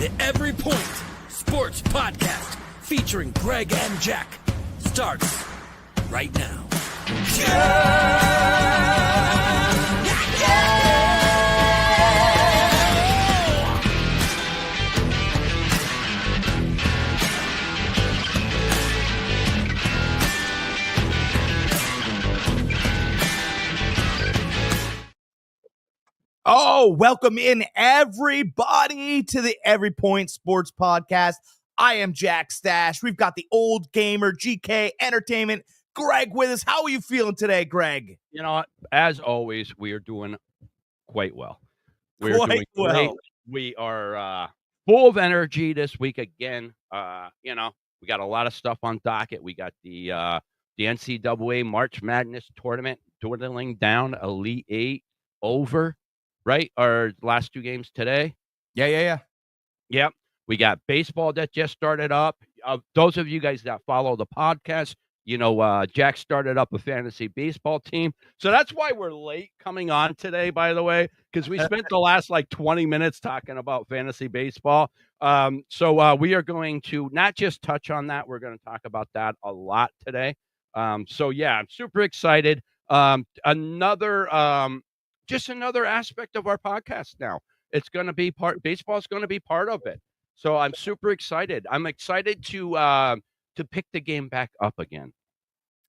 The Every Point Sports Podcast featuring Greg and Jack starts right now. Oh, welcome in everybody to the Every Point Sports Podcast. I am Jack Stash. We've got the OldGamerGK Entertainment, Greg, with us. How are you feeling today, Greg? You know, as always, we are doing quite well. We're Quite doing well. great. We are full of energy this week again. We got a lot of stuff on docket. We got the NCAA March Madness tournament dwindling down, Elite Eight over. Right? Our last two games today. Yeah. Yep. We got baseball that just started up. Those of you guys that follow the podcast, Jack started up a fantasy baseball team. So that's why we're late coming on today, by the way, because we spent the last 20 minutes talking about fantasy baseball. So we are going to not just touch on that. We're going to talk about that a lot today. I'm super excited. Just another aspect of our podcast now. It's going to be baseball is going to be part of it. So I'm super excited. I'm excited to pick the game back up again.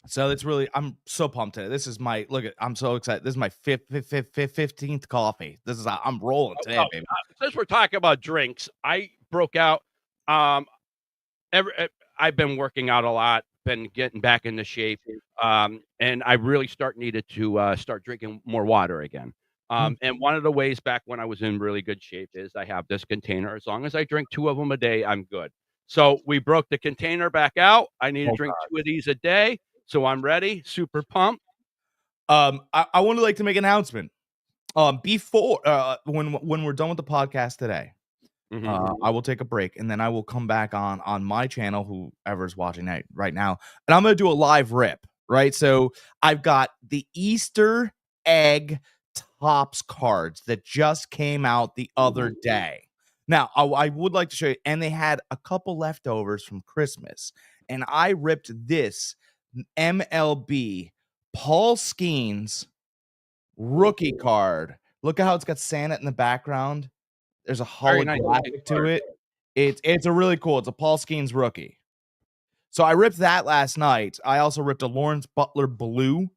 So I'm so pumped today. This is I'm so excited. This is my 15th coffee. I'm rolling today, baby. Since we're talking about drinks, I broke out. I've been working out a lot, been getting back into shape. And I really needed to start drinking more water again. And one of the ways back when I was in really good shape is I have this container. As long as I drink 2 of them a day, I'm good. So we broke the container back out. I need to drink 2 of these a day. So I'm ready. Super pumped. I would like to make an announcement. Before when we're done with the podcast today, I will take a break and then I will come back on my channel, whoever's watching right now, and I'm going to do a live rip, right? So I've got the Easter egg Topps cards that just came out the other day. Now, I would like to show you, and they had a couple leftovers from Christmas, and I ripped this MLB Paul Skeens rookie card. Look at how it's got Santa in the background. There's a holographic to it. It's a really cool. It's a Paul Skeens rookie. So I ripped that last night. I also ripped a Lawrence Butler blue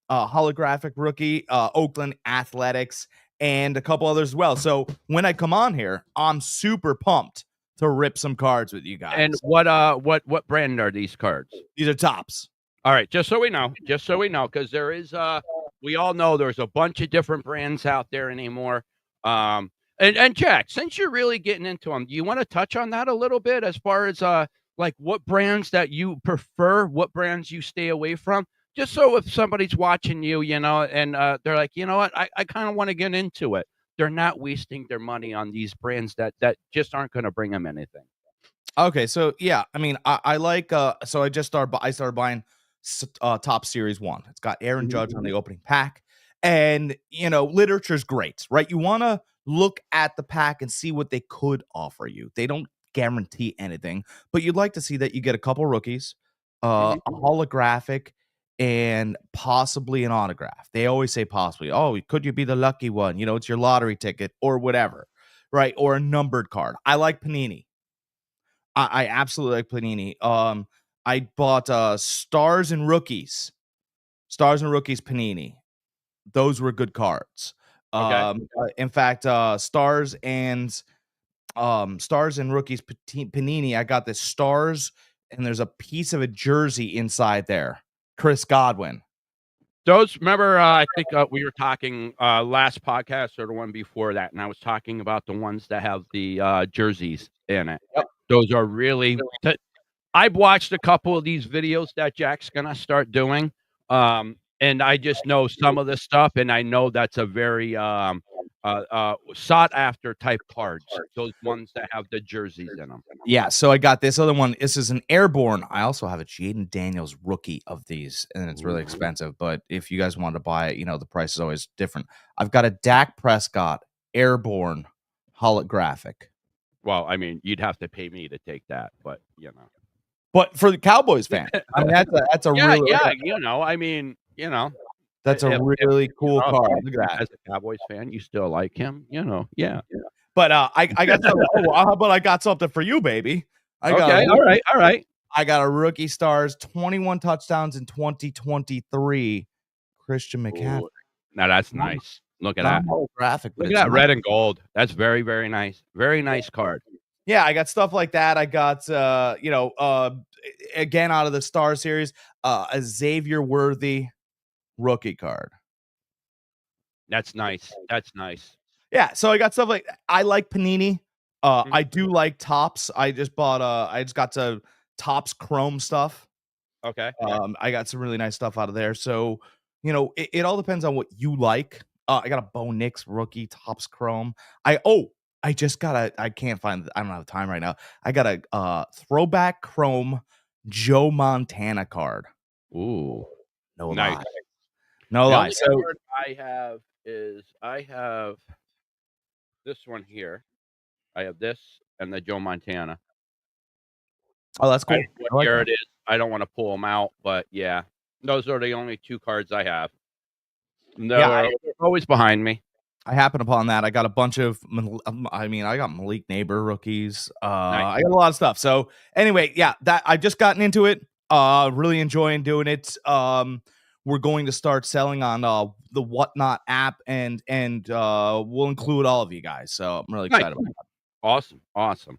holographic rookie, Oakland Athletics, and a couple others as well. So when I come on here, I'm super pumped to rip some cards with you guys. And what brand are these cards? These are Topps. All right, just so we know, because there is we all know there's a bunch of different brands out there anymore. And Jack, since you're really getting into them, do you want to touch on that a little bit as far as what brands that you prefer, what brands you stay away from? Just so if somebody's watching you, and they're like, you know what, I kind of want to get into it. They're not wasting their money on these brands that just aren't going to bring them anything. Okay, so yeah, I mean, I like so I started buying Topps Series 1. It's got Aaron Judge on the opening pack, and literature's great, right? You want to look at the pack and see what they could offer you. They don't guarantee anything, but you'd like to see that you get a couple rookies, a holographic, and possibly an autograph. They always say possibly. Oh, could you be the lucky one? It's your lottery ticket or whatever, right? Or a numbered card. I like Panini. I absolutely like Panini. I bought Stars and Rookies Panini. Those were good cards. Okay. In fact, Stars and Rookies Panini. I got the Stars, and there's a piece of a jersey inside there. Chris Godwin. Those, remember, I think we were talking last podcast or the one before that, and I was talking about the ones that have the jerseys in it. Yep. Those are really. I've watched a couple of these videos that Jack's gonna start doing, and I just know some of this stuff, and I know that's a very sought after type cards. Those ones that have the jerseys in them. Yeah, so I got this other one. This is an Airborne. I also have a Jaden Daniels rookie of these, and it's really expensive. But if you guys want to buy it, the price is always different. I've got a Dak Prescott Airborne holographic. Well, I mean, you'd have to pay me to take that, but But for the Cowboys fan, I mean, that's a yeah, really I mean, that's a really cool card. Look at that. as a Cowboys fan, you still like him, yeah. But I got something. How about I got something for you, baby? Okay, all right. I got a rookie stars, 21 touchdowns in 2023. Christian McCaffrey. Ooh, now that's nice. Look at Not that. holographic, but Look at it's that nice. red and gold. That's very, very nice. Very nice card. Yeah, I got stuff like that. I got again out of the Star Series, a Xavier Worthy rookie card. That's nice. That's nice. Yeah, so I got stuff like I like Panini. I do like Topps. I just got to Topps Chrome stuff. Okay. I got some really nice stuff out of there. So, it all depends on what you like. I got a Bo Nix rookie Topps Chrome. I can't find I don't have time right now. I got a throwback Chrome Joe Montana card. Ooh. No Nice. lie. No The lie. only So card I have this one here. I have this and the Joe Montana. that's cool. I don't know what year it is. I don't want to pull them out, but yeah, those are the only two cards I have. They're always behind me. I happened upon that. I got a bunch of, I got Malik Neighbor rookies. Nice. I got a lot of stuff. So anyway, yeah, that I've just gotten into it. Really enjoying doing it. We're going to start selling on the Whatnot app, and we'll include all of you guys. So I'm really excited about that. Awesome.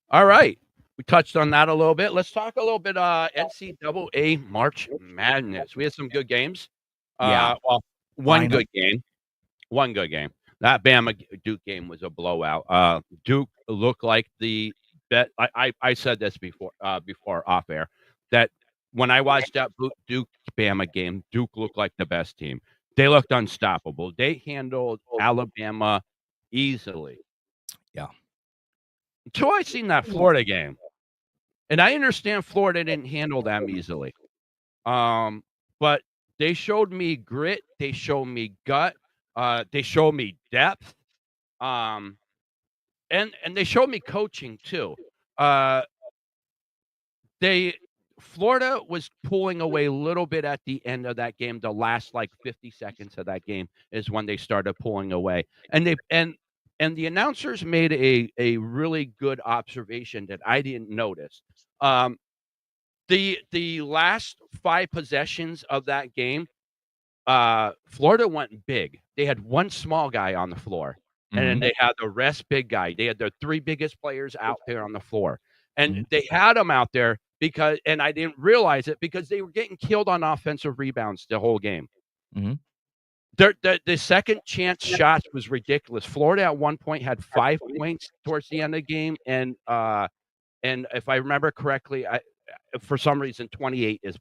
All right. We touched on that a little bit. Let's talk a little bit NCAA March Madness. We had some good games. One good game. That Bama Duke game was a blowout. Duke looked like the bet. I said this before off air, that when I watched that Duke Bama game, Duke looked like the best team. They looked unstoppable. They handled Alabama easily. Yeah. Until I seen that Florida game. And I understand Florida didn't handle them easily. But they showed me grit. They showed me gut. They showed me depth. And they showed me coaching too. Florida was pulling away a little bit at the end of that game. The last 50 seconds of that game is when they started pulling away. And the announcers made a really good observation that I didn't notice. The last 5 possessions of that game, Florida went big. They had one small guy on the floor, and then they had the rest big guy. They had their 3 biggest players out there on the floor, and they had them out there and I didn't realize it because they were getting killed on offensive rebounds the whole game. The second chance shots was ridiculous. Florida at one point had 5 points towards the end of the game, and if I remember correctly, for some reason 28 is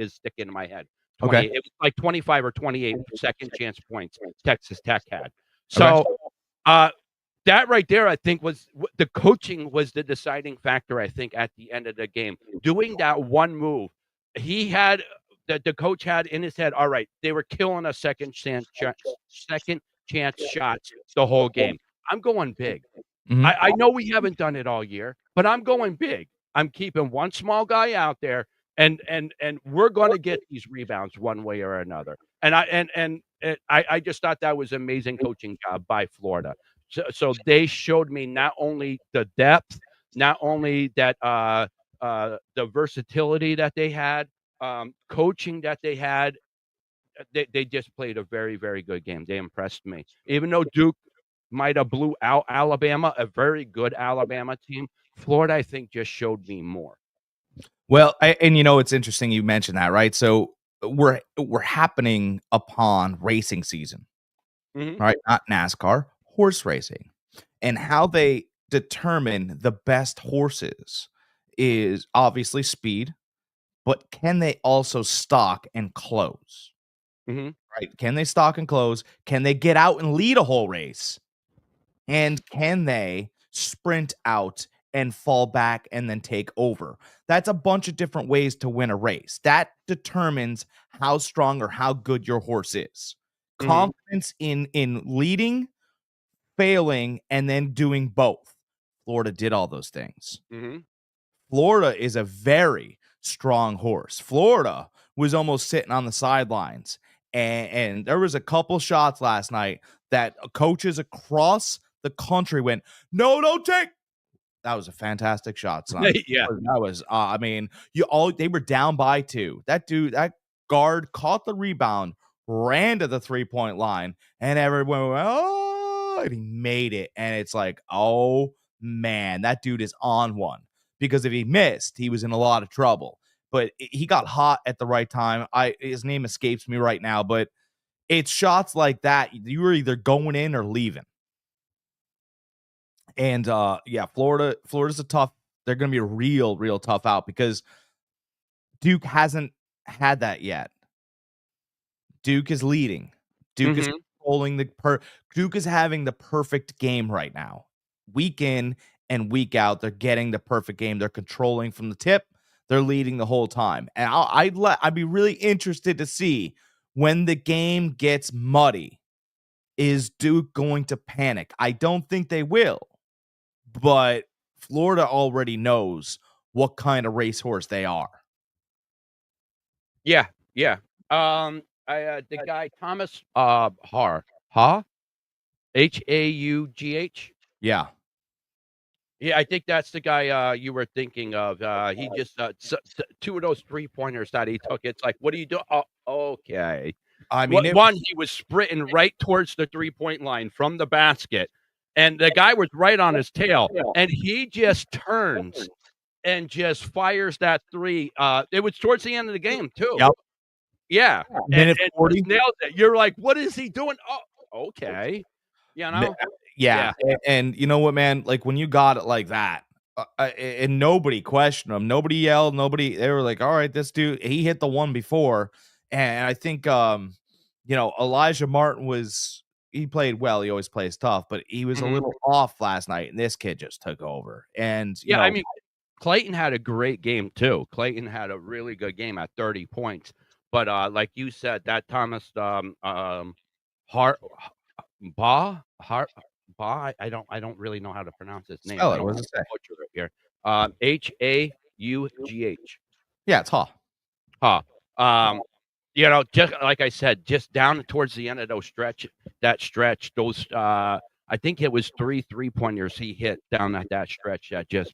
sticking in my head. 28. It was like 25 or 28 second chance points Texas Tech had. So that right there, I think, was the coaching was the deciding factor. I think at the end of the game, doing that one move, he had that the coach had in his head. All right, they were killing a second chance shots the whole game. I'm going big. I know we haven't done it all year, but I'm going big. I'm keeping one small guy out there, and we're going to get these rebounds one way or another. And I just thought that was amazing coaching job by Florida. So they showed me not only the depth, not only that the versatility that they had, coaching that they had. They just played a very, very good game. They impressed me. Even though Duke might have blew out Alabama, a very good Alabama team, Florida, I think, just showed me more. Well, it's interesting you mentioned that, right? So we're happening upon racing season, right? Not NASCAR, horse racing, and how they determine the best horses is obviously speed, but can they also stock and close? Right? Can they stock and close? Can they get out and lead a whole race? And can they sprint out and fall back and then take over? That's a bunch of different ways to win a race. That determines how strong or how good your horse is. Confidence in leading, failing, and then doing both. Florida did all those things. Mm-hmm. Florida is a very strong horse. Florida was almost sitting on the sidelines, and there was a couple shots last night that coaches across the country went, no, don't take. That was a fantastic shot, son. Yeah. That was, I mean, they were down by 2. That guard caught the rebound, ran to the 3-point line, and everyone went, oh, and he made it. And it's like, oh man, that dude is on one. Because if he missed, he was in a lot of trouble. But he got hot at the right time. His name escapes me right now, but it's shots like that. You were either going in or leaving. And yeah, Florida's a tough. They're going to be a real tough out because Duke hasn't had that yet. Duke is leading. Duke is controlling Duke is having the perfect game right now. Week in and week out, they're getting the perfect game. They're controlling from the tip. They're leading the whole time. And I'd be really interested to see when the game gets muddy. Is Duke going to panic? I don't think they will. But Florida already knows what kind of racehorse they are. Yeah. The guy Thomas Haugh, Haugh. Yeah. Yeah, I think that's the guy you were thinking of. He just 2 of those 3-pointers that he took. It's like, what do you do? Oh, okay. I mean, he was sprinting right towards the 3-point line from the basket, and the guy was right on his tail, and he just turns and just fires that 3. It was towards the end of the game too. Yep. Yeah, Minute and 40. nailed it. You're like, what is he doing? Oh, okay. You know. Yeah. And you know what, man? Like when you got it like that, and nobody questioned him, nobody yelled, they were like, all right, this dude, he hit the one before. And I think, Elijah Martin he played well. He always plays tough, but he was a little off last night, and this kid just took over. And I mean, Clayton had a great game too. Clayton had a really good game at 30 points. But like you said, that Thomas Baugh, I don't really know how to pronounce his name. Spell it. What does it say? Butcher it here. Haugh. Yeah, it's Haugh. Just like I said, just down towards the end of those stretch, those I think it was 3-pointers he hit down at that stretch that just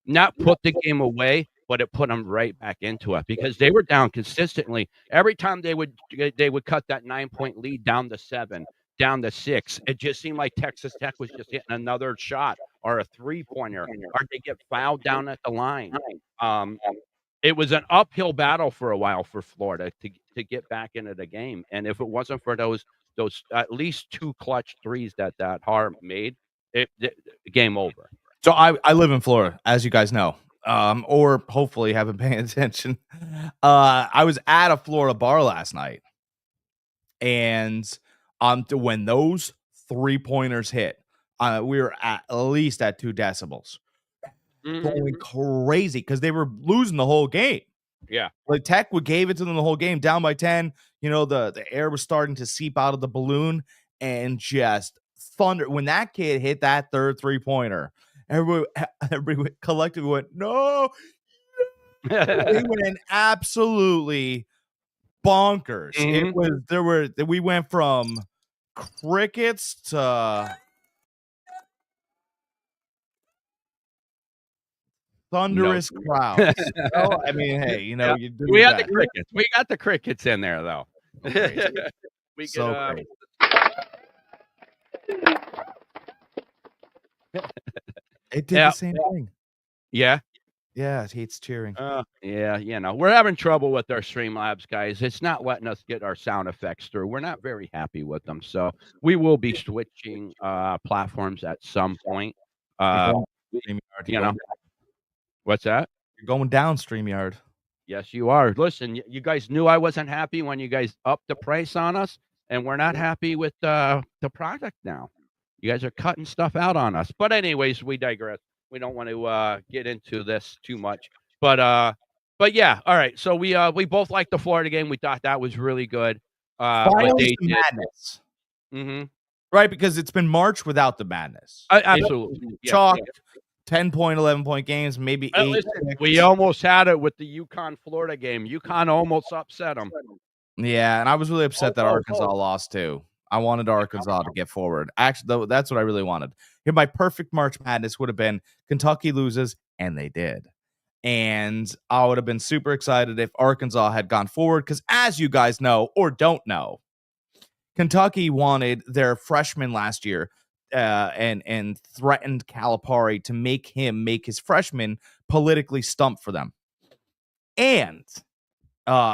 not put the game away, but it put them right back into it because they were down consistently. Every time they would cut that 9-point lead down to 7, down to 6. It just seemed like Texas Tech was just hitting another shot or a 3-pointer, or they get fouled down at the line. It was an uphill battle for a while for Florida to get back into the game. And if it wasn't for those at least 2 clutch threes that Haugh made, game over. So I live in Florida, as you guys know, or hopefully haven't paying attention. I was at a Florida bar last night, and when those 3-pointers hit, we were at least at 2 decibels. Going crazy because they were losing the whole game. Yeah. Like Tech gave it to them the whole game, down by 10. The air was starting to seep out of the balloon and just thunder. When that kid hit that third 3-pointer, everybody collectively went, no. They went absolutely bonkers. We went from crickets to thunderous crowds. I mean, hey, you do we had the crickets. We got the crickets in there though. We so could, it did the same thing. Yeah. Yeah, it hates cheering. Yeah, we're having trouble with our Streamlabs, guys. It's not letting us get our sound effects through. We're not very happy with them, so we will be switching platforms at some point. What's that? You're going down, StreamYard. Yes, you are. Listen, you guys knew I wasn't happy when you guys upped the price on us, and we're not happy with the product now. You guys are cutting stuff out on us. But anyways, we digress. We don't want to get into this too much. But yeah, all right. So we both liked the Florida game. We thought that was really good. Finally, some madness. right? Because it's been March without the madness. Absolutely. Yeah. Chalk, 10-point, 11-point games, maybe 8. Listen, we almost had it with the UConn-Florida game. UConn almost upset them. Yeah, and I was really upset that Arkansas lost too. I wanted Arkansas to get forward. Actually, though, that's what I really wanted. Here, my perfect March Madness would have been Kentucky loses, and they did. And I would have been super excited if Arkansas had gone forward because, as you guys know or don't know, Kentucky wanted their freshman last year and threatened Calipari to make his freshman politically stump for them. And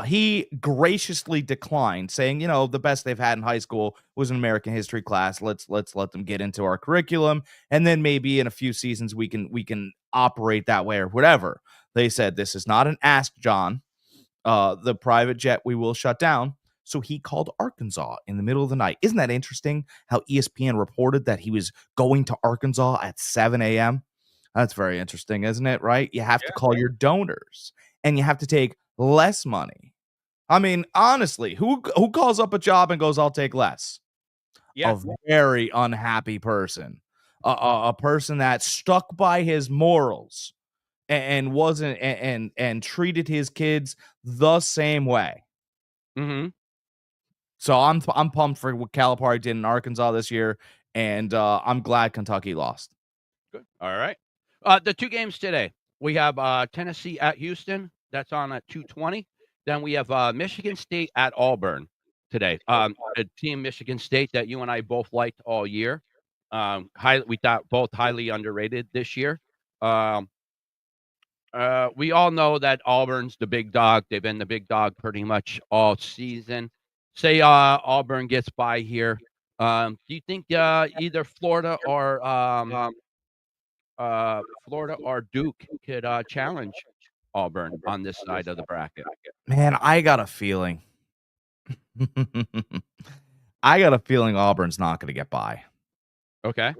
he graciously declined, saying, the best they've had in high school was an American history class. Let's let them get into our curriculum, and then maybe in a few seasons we can operate that way or whatever. They said this is not an Ask John. The private jet we will shut down. So he called Arkansas in the middle of the night. Isn't that interesting how ESPN reported that he was going to Arkansas at 7 a.m.? That's very interesting, isn't it? Right? You have to call your donors, and you have to take less money. I mean, honestly, who calls up a job and goes, "I'll take less"? Yeah. A very unhappy person, a person that stuck by his morals and wasn't and treated his kids the same way. Mm-hmm. So I'm pumped for what Calipari did in Arkansas this year, and I'm glad Kentucky lost. Good. All right. The 2 games today. We have Tennessee at Houston. That's on at 2:20. Then we have Michigan State at Auburn today. A team, Michigan State, that you and I both liked all year. We thought both highly underrated this year. We all know that Auburn's the big dog. They've been the big dog pretty much all season. Say Auburn gets by here. Do you think either Florida or Duke could challenge Auburn on this side of the bracket? Man, I got a feeling. I got a feeling Auburn's not going to get by. Okay.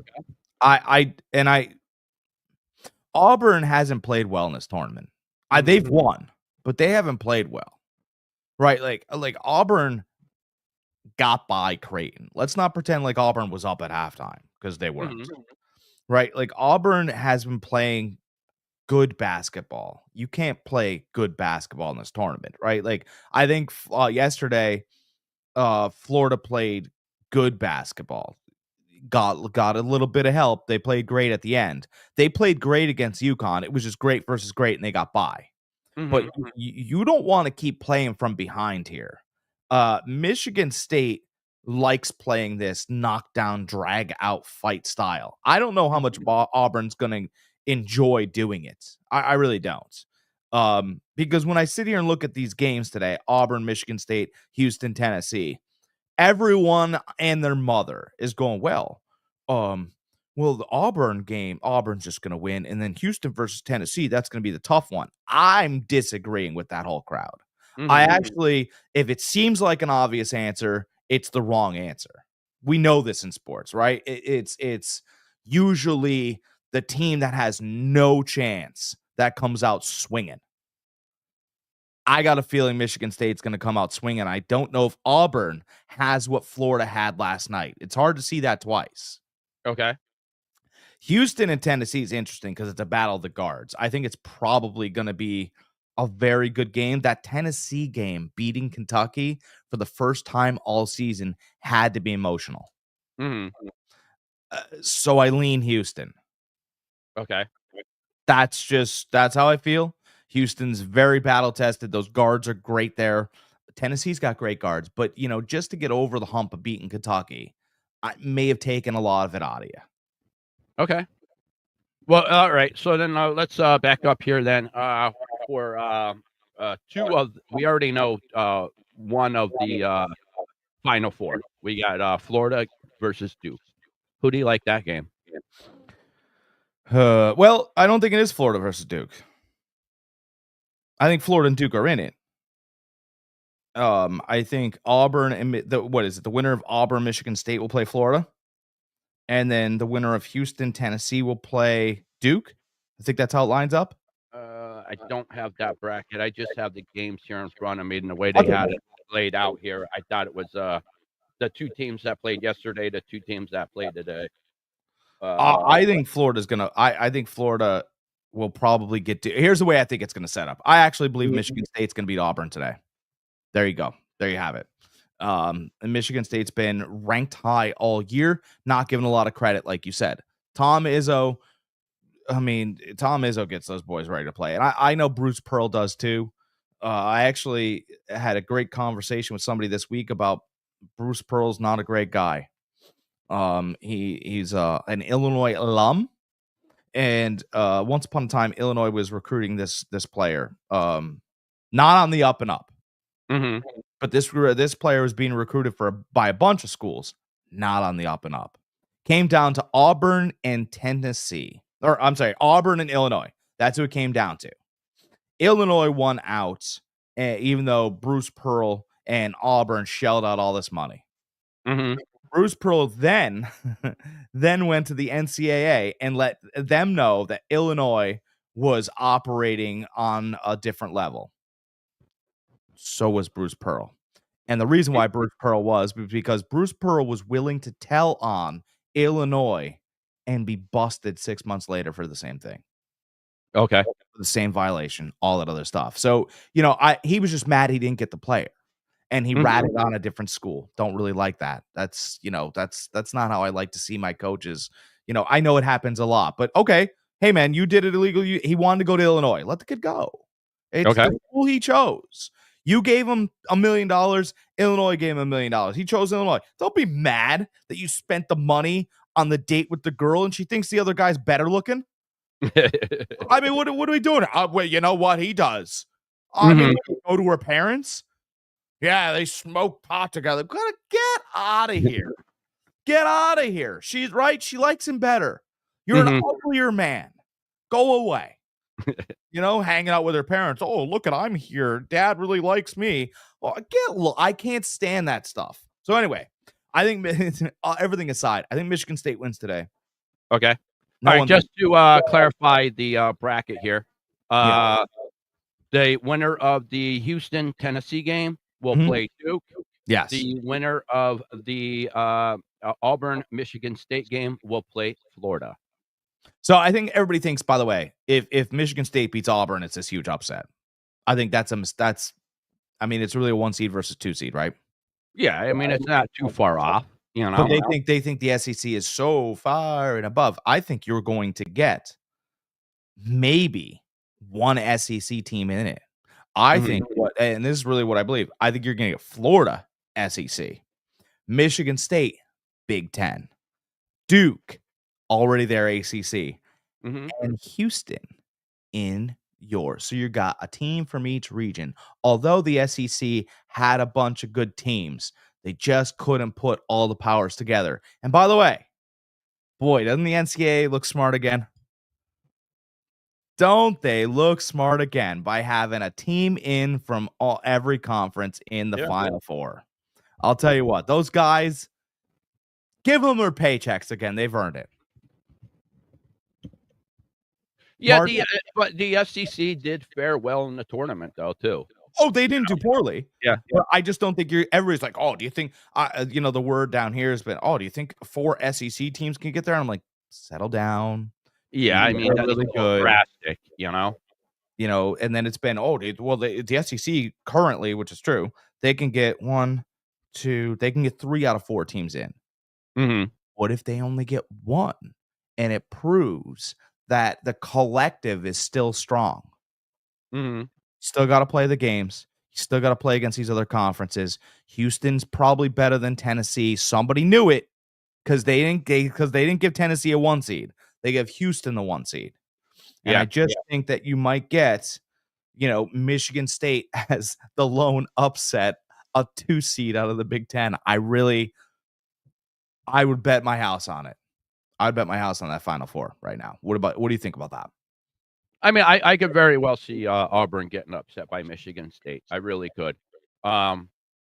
Auburn hasn't played well in this tournament. They've won, but they haven't played well. Right? Like Auburn got by Creighton. Let's not pretend like Auburn was up at halftime because they weren't. Right? Like Auburn has been playing good basketball. You can't play good basketball in this tournament, right? Like I think yesterday Florida played good basketball. Got a little bit of help. They played great at the end. They played great against UConn. It was just great versus great, and they got by. But you don't want to keep playing from behind here. Michigan State likes playing this knockdown, drag out fight style. I don't know how much Auburn's going to enjoy doing it. I really don't. Because when I sit here and look at these games today, Auburn, Michigan State, Houston, Tennessee, everyone and their mother is going, well, the Auburn game, Auburn's just going to win. And then Houston versus Tennessee, that's going to be the tough one. I'm disagreeing with that whole crowd. I actually, if it seems like an obvious answer, it's the wrong answer. We know this in sports, right? It's usually the team that has no chance that comes out swinging. I got a feeling Michigan State's going to come out swinging. I don't know if Auburn has what Florida had last night. It's hard to see that twice. Okay. Houston and Tennessee is interesting because it's a battle of the guards. I think it's probably going to be a very good game. That Tennessee game beating Kentucky for the first time all season had to be emotional. So I lean Houston. Okay. That's how I feel. Houston's very battle tested. Those guards are great there. Tennessee's got great guards, but just to get over the hump of beating Kentucky, I may have taken a lot of it out of you. Okay. Well, all right. So then let's back up here then for we already know one of the Final Four. We got Florida versus Duke. Who do you like that game? Well, I don't think it is Florida versus Duke. I think Florida and Duke are in it. I think Auburn and the winner of Auburn, Michigan State will play Florida. And then the winner of Houston, Tennessee will play Duke. I think that's how it lines up. I don't have that bracket. I just have the games here in front of me, and the way they had it laid out here, I thought it was the two teams that played yesterday, the two teams that played today. I think Florida's gonna. I think Florida will probably get to. Here's the way I think it's gonna set up. I actually believe Michigan State's gonna beat Auburn today. There you go. There you have it. And Michigan State's been ranked high all year, not given a lot of credit, like you said. Tom Izzo gets those boys ready to play, and I know Bruce Pearl does too. I actually had a great conversation with somebody this week about Bruce Pearl's not a great guy. He's an Illinois alum, and once upon a time, Illinois was recruiting this player. Not on the up and up, but this player was being recruited by a bunch of schools, not on the up and up. Came down to Auburn and Tennessee, or I'm sorry, Auburn and Illinois. That's who it came down to. Illinois won out, even though Bruce Pearl and Auburn shelled out all this money. Bruce Pearl then went to the NCAA and let them know that Illinois was operating on a different level. So was Bruce Pearl. And the reason why Bruce Pearl was because Bruce Pearl was willing to tell on Illinois and be busted 6 months later for the same thing. Okay. The same violation, all that other stuff. So, he was just mad he didn't get the player. And he ratted on a different school. Don't really like that. That's not how I like to see my coaches. I know it happens a lot, but okay. Hey man, you did it illegally. He wanted to go to Illinois. Let the kid go. It's the school he chose. You gave him $1 million. Illinois gave him $1 million. He chose Illinois. Don't be mad that you spent the money on the date with the girl and she thinks the other guy's better looking. I mean, what are we doing? Well, you know what he does? I mean, go to her parents. Yeah, they smoke pot together. Gotta get out of here. Get out of here. She's right. She likes him better. You're an uglier man. Go away. Hanging out with her parents. Oh, look at I'm here. Dad really likes me. Well, I can't stand that stuff. So anyway, I think everything aside, I think Michigan State wins today. Okay. All right, just to clarify the bracket here. The winner of the Houston, Tennessee game will play Duke. Yes. The winner of the Auburn, Michigan State game will play Florida. So I think everybody thinks, by the way, if Michigan State beats Auburn, it's this huge upset. I think it's really a 1 seed versus 2 seed, right? Yeah, I mean, it's not too far off. But they think the SEC is so far and above. I think you're going to get maybe one SEC team in it. I think and this is really what I believe. I think you're going to get Florida SEC, Michigan State Big Ten, Duke already there ACC, and Houston in yours. So you got a team from each region. Although the SEC had a bunch of good teams, they just couldn't put all the powers together. And by the way, boy, doesn't the NCAA look smart again? Don't they look smart again by having a team in from every conference in the Final Four? I'll tell you what, those guys, give them their paychecks again. They've earned it. Yeah, but the SEC did fare well in the tournament, though, too. Oh, they didn't do poorly. Yeah. But I just don't think everybody's like, oh, do you think, the word down here has been, oh, do you think 4 SEC teams can get there? And I'm like, settle down. Yeah, I mean, that's really good. Drastic, and then it's been, the SEC currently, which is true, they can get 3 out of 4 teams in. What if they only get 1? And it proves that the collective is still strong. Still got to play the games. You still got to play against these other conferences. Houston's probably better than Tennessee. Somebody knew it because they didn't give Tennessee a 1 seed. They give Houston the 1 seed. And I just think that you might get, Michigan State as the lone upset, a 2 seed out of the Big Ten. I would bet my house on it. I'd bet my house on that Final Four right now. What do you think about that? I mean, I could very well see Auburn getting upset by Michigan State. I really could. I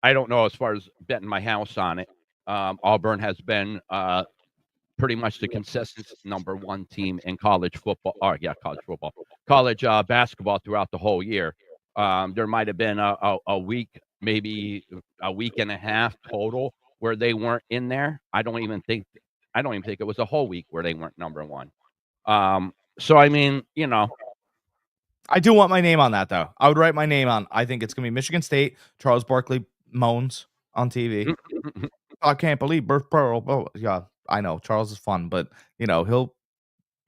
don't know as far as betting my house on it. Auburn has been pretty much the consistent number 1 team in college football. College basketball throughout the whole year. There might have been a week, maybe a week and a half total where they weren't in there. I don't even think it was a whole week where they weren't number one. So I mean, I do want my name on that, though. I would write my name on. I think it's gonna be Michigan State. Charles Barkley moans on TV. I can't believe Burf Pearl. Oh, yeah, I know Charles is fun, but he'll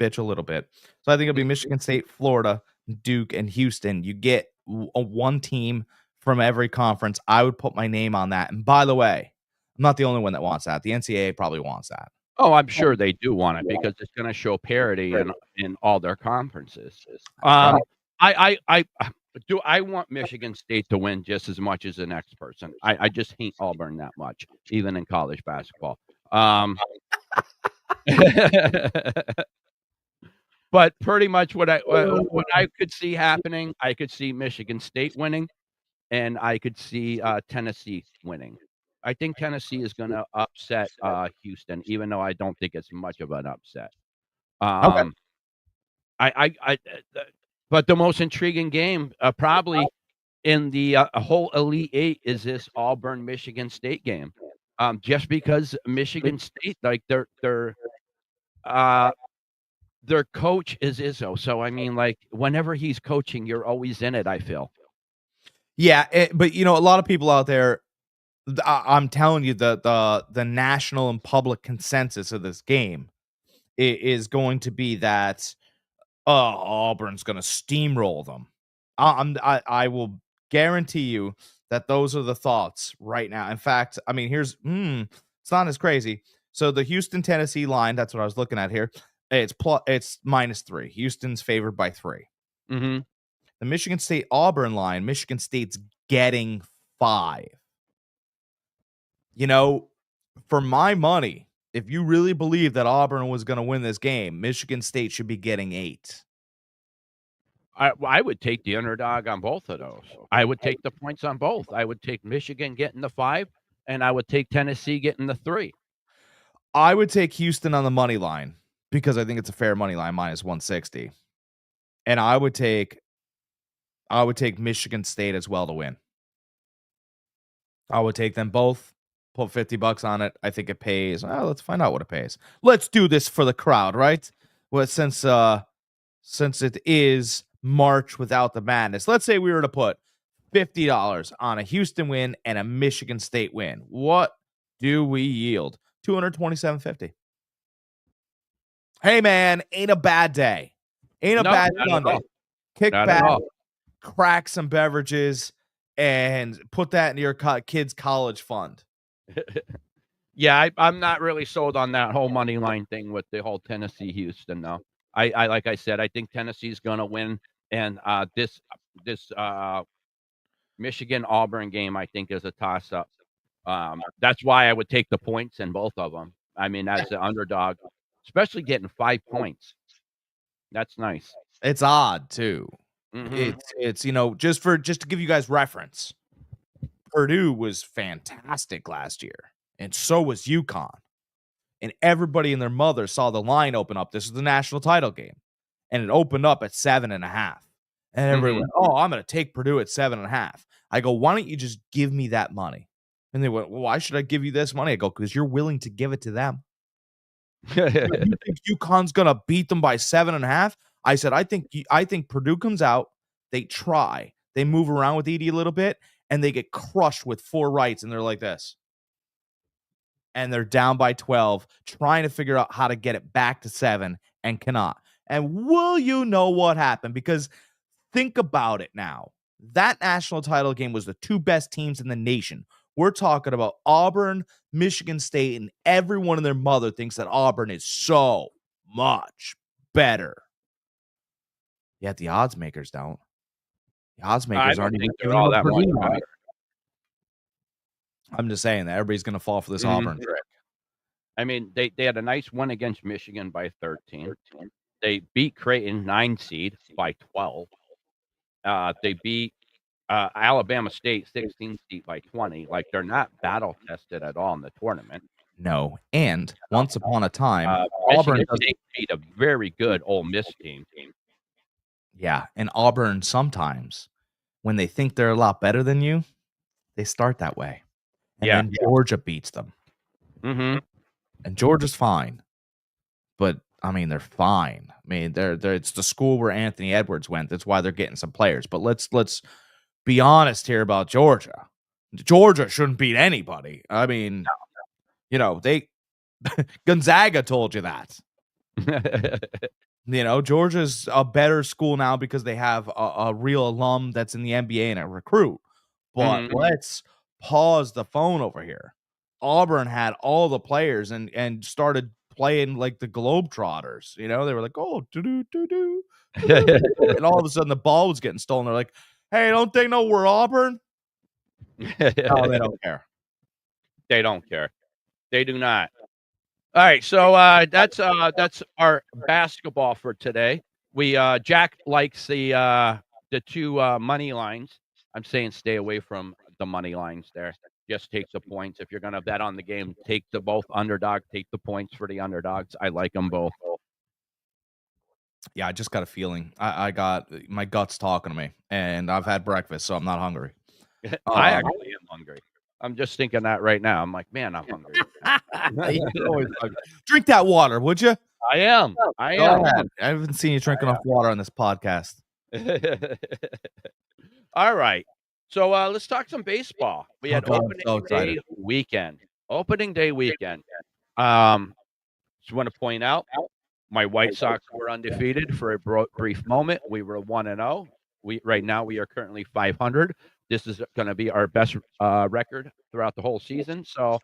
bitch a little bit. So I think it'll be Michigan State, Florida, Duke, and Houston. You get one team from every conference. I would put my name on that. And by the way, I'm not the only one that wants that. The NCAA probably wants that. Oh, I'm sure they do want it because it's going to show parity in all their conferences. I want Michigan State to win just as much as the next person. I just hate Auburn that much, even in college basketball. But pretty much what I could see happening, I could see Michigan State winning, and I could see Tennessee winning. I think Tennessee is going to upset Houston, even though I don't think it's much of an upset. Okay. But the most intriguing game, probably in the whole Elite Eight, is this Auburn-Michigan State game. Just because Michigan State, like their coach is Izzo, so I mean, like whenever he's coaching, you're always in it. I feel. Yeah, but a lot of people out there. I'm telling you, the national and public consensus of this game is going to be that Auburn's going to steamroll them. I will guarantee you that those are the thoughts right now. In fact, I mean, it's not as crazy. So the Houston Tennessee line, that's what I was looking at here. It's -3. Houston's favored by 3. Mm-hmm. The Michigan State Auburn line, Michigan State's getting 5. For my money, if you really believe that Auburn was going to win this game, Michigan State should be getting 8. I would take the underdog on both of those. I would take the points on both. I would take Michigan getting the 5, and I would take Tennessee getting the 3. I would take Houston on the money line because I think it's a fair money line, -160. And I would take Michigan State as well to win. I would take them both. Put $50 on it. I think it pays. Let's find out what it pays. Let's do this for the crowd, right? Well, since it is March without the madness, let's say we were to put $50 on a Houston win and a Michigan State win. What do we yield? $227.50. Hey man, ain't a bad day. Ain't a bad Sunday. Kick back, crack some beverages, and put that into your kid's college fund. Yeah, I'm not really sold on that whole money line thing with the whole Tennessee Houston though. I like I said, I think Tennessee's gonna win, and this Michigan Auburn game I think is a toss up. That's why I would take the points in both of them. I mean, as the underdog, especially getting 5 points. That's nice. It's odd too. Mm-hmm. It's just to give you guys reference. Purdue was fantastic last year, and so was UConn. And everybody and their mother saw the line open up. This is the national title game, and it opened up at 7.5. And everybody went, "Oh, I'm going to take Purdue at 7.5." I go, "Why don't you just give me that money?" And they went, "Well, why should I give you this money?" I go, "Because you're willing to give it to them." You think UConn's going to beat them by 7.5? I said, I think Purdue comes out, they try, they move around with Edie a little bit, and they get crushed with 4 rights, and they're like this. And they're down by 12, trying to figure out how to get it back to 7, and cannot. And will you know what happened? Because think about it now. That national title game was the 2 best teams in the nation. We're talking about Auburn, Michigan State, and everyone and their mother thinks that Auburn is so much better. Yet the odds makers don't. The odds makers aren't even they're all that much better. I'm just saying that everybody's going to fall for this Auburn trick. I mean, they had a nice win against Michigan by 13. They beat Creighton 9 seed by 12. They beat Alabama State 16 seed by 20. Like, they're not battle tested at all in the tournament. No, and once upon a time, Auburn beat a very good Ole Miss team. Yeah, and Auburn sometimes, when they think they're a lot better than you, they start that way. And then Georgia beats them. Mm-hmm. And Georgia's fine, but I mean they're fine. I mean they're it's the school where Anthony Edwards went. That's why they're getting some players. But let's be honest here about Georgia. Georgia shouldn't beat anybody. I mean, they Gonzaga told you that. Georgia's a better school now because they have a real alum that's in the NBA and a recruit. But let's pause the phone over here. Auburn had all the players and started playing like the Globetrotters. They were like, oh, do. And all of a sudden the ball was getting stolen. They're like, hey, don't they know we're Auburn? No, they don't care. They don't care. They do not. All right, so that's our basketball for today. We Jack likes the two money lines. I'm saying stay away from the money lines there. Just take the points. If you're going to bet on the game, take the both underdog, take the points for the underdogs. I like them both. Yeah, I just got a feeling. I got my guts talking to me, and I've had breakfast, so I'm not hungry. I actually am hungry. I'm just thinking that right now. I'm like, man, I'm hungry. You're always hungry. Drink that water, would you? I am. I am. I haven't seen you drink enough water on this podcast. All right. So let's talk some baseball. We had opening day weekend. Opening day weekend. Just want to point out, my White Sox were undefeated for a brief moment. We were 1-0. Right now we are currently 500. This is going to be our best record throughout the whole season. So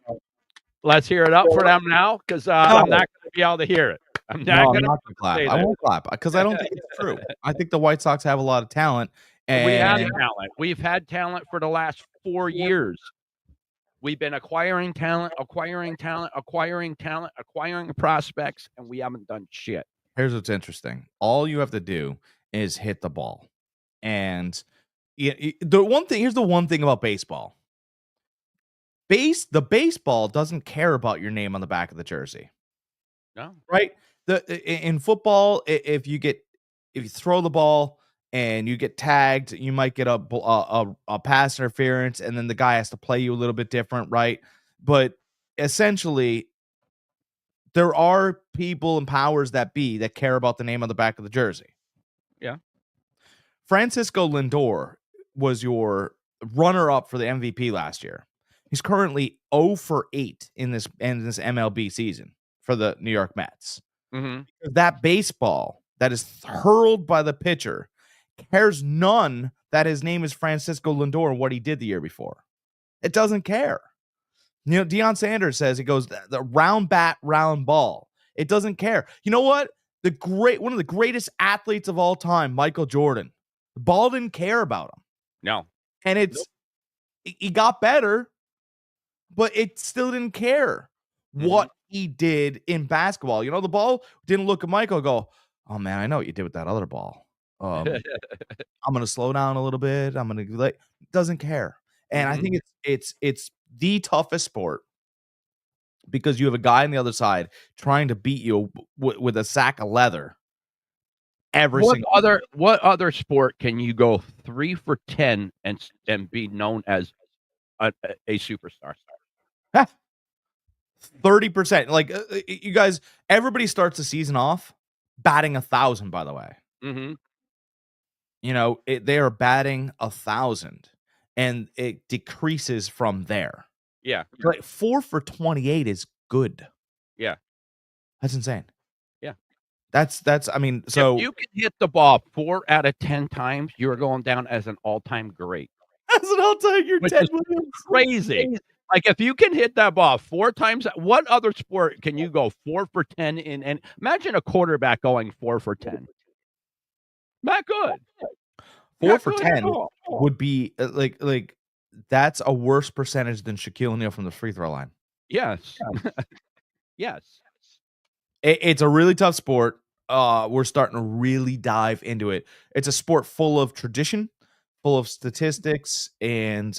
let's hear it up for them now, because I'm not going to be able to hear it. I'm not going to clap. I won't clap because I don't think it's true. I think the White Sox have a lot of talent. And we have talent. We've had talent for the last 4 years. We've been acquiring talent, acquiring prospects, and we haven't done shit. Here's what's interesting. All you have to do is hit the ball. And here's the one thing about baseball. The baseball doesn't care about your name on the back of the jersey. No. Right? In football, if you throw the ball and you get tagged, you might get a pass interference, and then the guy has to play you a little bit different, right? But essentially, there are people and powers that be that care about the name on the back of the jersey. Yeah. Francisco Lindor was your runner-up for the MVP last year. He's currently 0 for 8 in this MLB season for the New York Mets. Mm-hmm. That baseball that is hurled by the pitcher cares none that his name is Francisco Lindor and what he did the year before. It doesn't care. Deion Sanders says, he goes, the round bat, round ball. It doesn't care. You know what? One of the greatest athletes of all time, Michael Jordan. The ball didn't care about him. No. And he got better, but it still didn't care what he did in basketball. The ball didn't look at Michael and go, oh man, I know what you did with that other ball. I'm going to slow down a little bit. I'm going to doesn't care. And I think it's the toughest sport because you have a guy on the other side trying to beat you with a sack of leather. What other sport can you go 3 for 10 and be known as a superstar? 30%. Like you guys, everybody starts the season off batting 1,000. By the way, they are batting 1,000, and it decreases from there. Yeah, like 4 for 28 is good. Yeah, that's insane. Yeah, that's. I mean, so if you can hit the ball 4 out of 10 times, you're going down as an all-time great. As an all-time, you're Ted Williams. Crazy. Like if you can hit that ball 4 times, what other sport can you go 4 for 10 in? And imagine a quarterback going 4 for 10. Not good. 4 for 10 would be like that's a worse percentage than Shaquille O'Neal from the free throw line. Yes. Yes. It's a really tough sport. We're starting to really dive into it. It's a sport full of tradition, full of statistics, and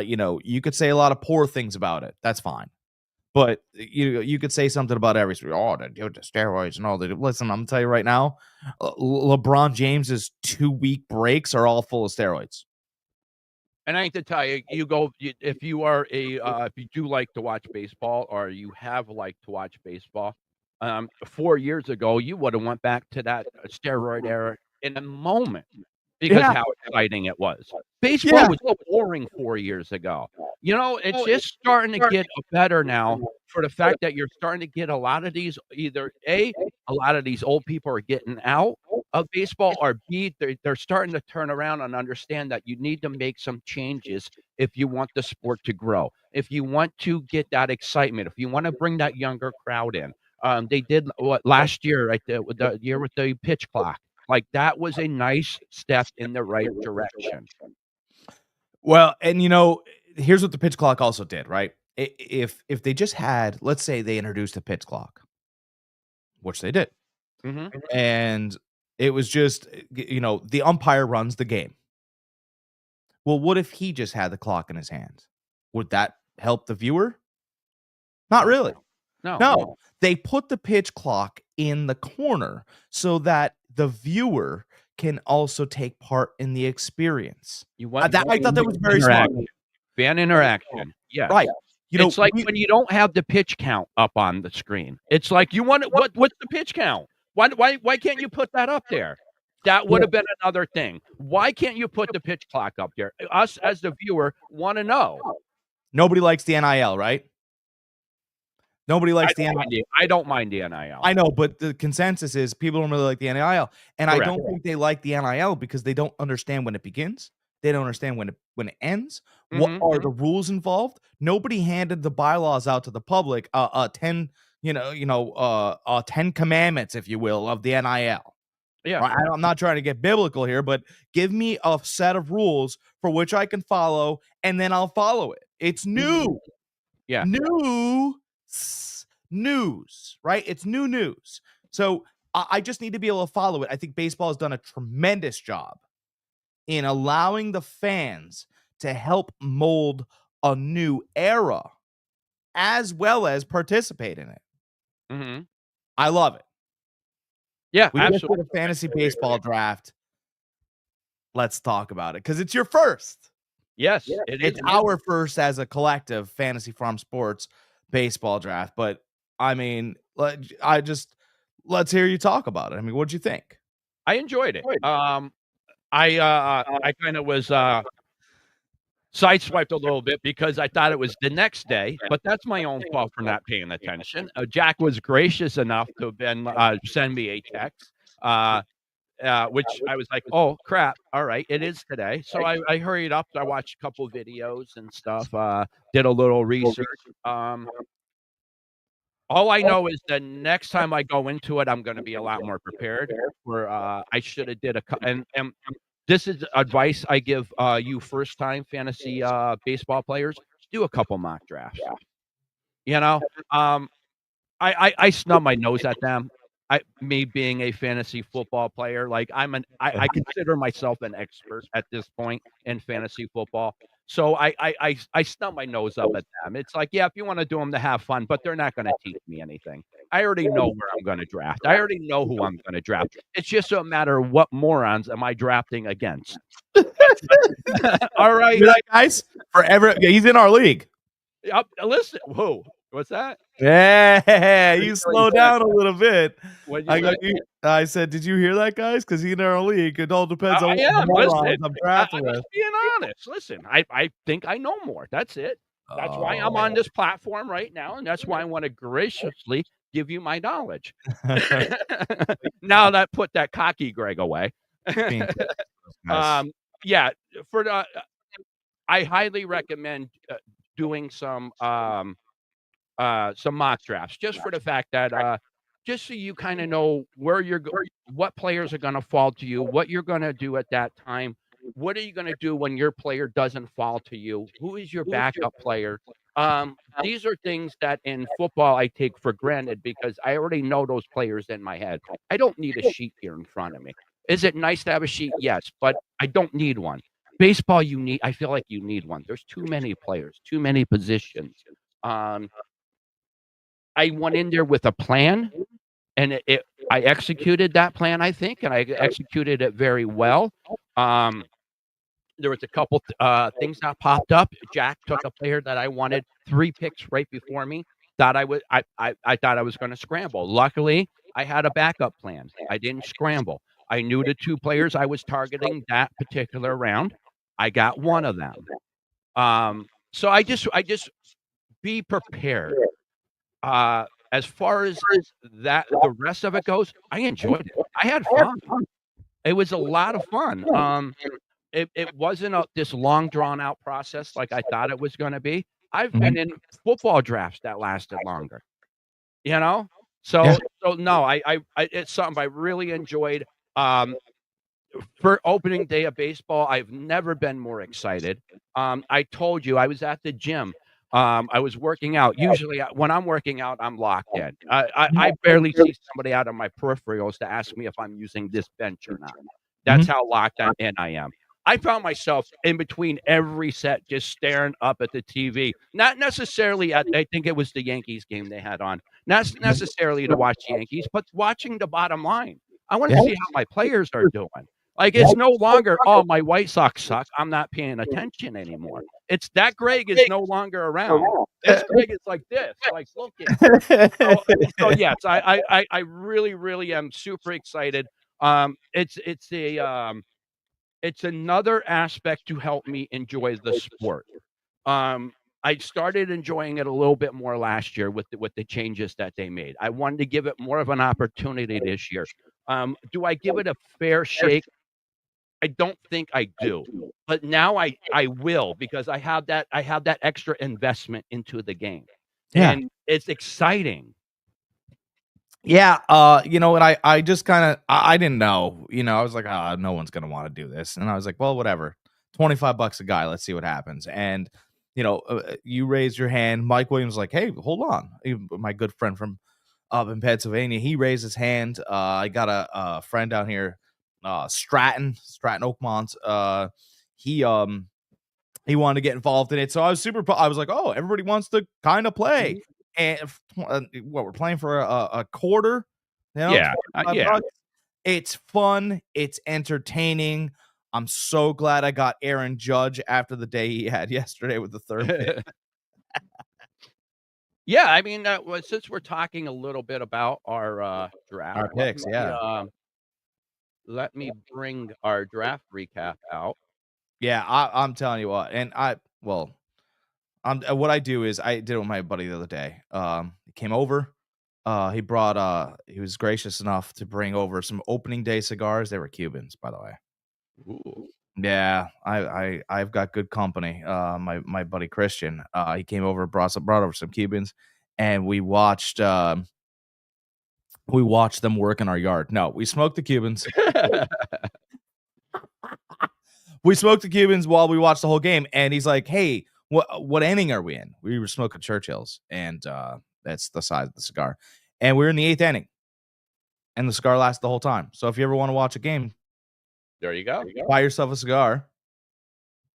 you could say a lot of poor things about it. That's fine, but you could say something about every sport. Oh, they do the steroids and all that. Listen, I'm gonna tell you right now, LeBron James's 2-week breaks are all full of steroids. And I hate to tell you, if you are if you do like to watch baseball or you have liked to watch baseball, 4 years ago, you would have went back to that steroid era in a moment because Yeah, how exciting it was. Baseball yeah. was boring 4 years ago. It's just starting to get better now for the fact that you're starting to get a lot of these a lot of these old people are getting out of baseball, or B, they're starting to turn around and understand that you need to make some changes if you want the sport to grow. If you want to get that excitement, if you wanna bring that younger crowd in. They did what last year, right, the year with the pitch clock. Like, that was a nice step in the right direction. Well, and here's what the pitch clock also did, right? If they just had, let's say they introduced a pitch clock, which they did, Mhm. and it was just, the umpire runs the game. Well, what if he just had the clock in his hand? Would that help the viewer? Not No. really. No. No, they put the pitch clock in the corner so that the viewer can also take part in the experience. You want I thought that was very smart. fan interaction, yes. Right. It's like when you don't have the pitch count up on the screen. It's like, you want what's the pitch count? Why can't you put that up there? That would have been another thing. Why can't you put the pitch clock up there? Us, as the viewer, wanna know. Nobody likes the NIL, right? Nobody likes the NIL. I don't mind the NIL. I know, but the consensus is people don't really like the NIL, and I Correct. don't think they like the NIL because they don't understand when it begins. They don't understand when it ends. What Mhm, are the rules involved? Nobody handed the bylaws out to the public. 10, 10 commandments, if you will, of the NIL. Yeah. Right? I'm not trying to get biblical here, but give me a set of rules for which I can follow, and then I'll follow it. It's new. Yeah. News, right? It's new news. So I just need to be able to follow it. I think baseball has done a tremendous job in allowing the fans to help mold a new era as well as participate in it. Mhm. I love it. Yeah, We just absolutely. did a fantasy baseball draft. Let's talk about it because it's your first. Yes, it is. It's our first as a collective Fantasy Farm Sports baseball draft. But I mean, let's hear you talk about it. I mean, what'd you think? I enjoyed it. I kind of was sideswiped a little bit because I thought it was the next day, but that's my own fault for not paying attention. Jack was gracious enough to have been send me a text, which I was like, "Oh crap! All right, it is today." So I hurried up. I watched a couple videos and stuff. Did a little research. All I know is the next time I go into it, I'm gonna be a lot more prepared. Where I should have did a cou and this is advice I give you first time fantasy baseball players. Do a couple mock drafts. You know, um, I snub my nose at them. Me being a fantasy football player, like I consider myself an expert at this point in fantasy football. So I snub my nose up at them. It's like, yeah, if you want to do them to have fun, but they're not going to teach me anything. I already know where I'm going to draft. I already know who I'm going to draft. It's just a matter of what morons am I drafting against. All right. You're like, guys, forever. Yeah, he's in our league. Listen. Whoa. What's that? Yeah, you slow down a little bit. What'd you say? I said, did you hear that, guys? Because he's in our league. It all depends on Yeah, what morons listen, I'm I drafting was with. being honest. Listen, I think I know more. That's it. That's why I'm on this platform right now, and that's why I want to graciously give you my knowledge. Now that put that cocky Greg away. Nice. Yeah, for the I highly recommend doing some mock drafts just for the fact that just so you kind of know where what players are going to fall to you, what you're going to do at that time, what are you going to do when your player doesn't fall to you, who is your backup player. These are things that in football I take for granted because I already know those players in my head. I don't need a sheet here in front of me. Is it nice to have a sheet? Yes, but I don't need one. Baseball, I feel like you need one. There's too many players, too many positions. I went in there with a plan, and I executed that plan, I think, and I executed it very well. there was a couple things that popped up. Jack took a player that I wanted 3 picks right before me. Thought I would. I thought I was going to scramble. Luckily, I had a backup plan. I didn't scramble. I knew the 2 players I was targeting that particular round. I got one of them. So I just be prepared. As far as that, the rest of it goes, I enjoyed it. I had fun. It was a lot of fun. It wasn't this long drawn out process like I thought it was going to be. I've been in football drafts that lasted longer, you know? So no, I it's something I really enjoyed. For opening day of baseball, I've never been more excited. I told you I was at the gym. I was working out. Usually, when I'm working out, I'm locked in. I barely see somebody out of my peripherals to ask me if I'm using this bench or not. That's how locked in I am. I found myself in between every set just staring up at the TV. Not necessarily I think it was the Yankees game they had on. Not necessarily to watch the Yankees, but watching the bottom line. I want to see how my players are doing. Like, it's no longer, oh, my White Sox suck, I'm not paying attention anymore. It's that Greg is no longer around. This Greg is like this, like looking. So yes, I really, really am super excited. It's another aspect to help me enjoy the sport. I started enjoying it a little bit more last year with the changes that they made. I wanted to give it more of an opportunity this year. Do I give it a fair shake? I don't think I do, but now I will, because I have that extra investment into the game, and it's exciting. Yeah, you know, and I just kind of I didn't know, you know, I was like, no one's gonna want to do this, and I was like, well, whatever, $25 a guy, let's see what happens. And you know, you raised your hand. Mike Williams was like, hey, hold on, my good friend from up in Pennsylvania, he raised his hand. I got a friend down here, Stratton Oakmont. He wanted to get involved in it, so I was I was like, oh, everybody wants to kind of play. And what, we're playing for a quarter, you know? Yeah, $25. It's fun, it's entertaining. I'm so glad I got Aaron Judge after the day he had yesterday with the 3rd pick. Yeah, I mean, since we're talking a little bit about our draft, Our picks, let me bring our draft recap out. Yeah, I'm telling you what, and what I do is I did it with my buddy the other day. He came over. He brought he was gracious enough to bring over some opening day cigars. They were Cubans, by the way. Ooh. Yeah, I've got good company. My buddy Christian, he came over, brought over some Cubans, and we watched them work in our yard. No, we smoked the Cubans. We smoked the Cubans while we watched the whole game, and he's like, hey, what inning are we in? We were smoking Churchills, and that's the size of the cigar. And we're in the 8th inning, and the cigar lasts the whole time. So if you ever want to watch a game, there you go. Buy yourself a cigar,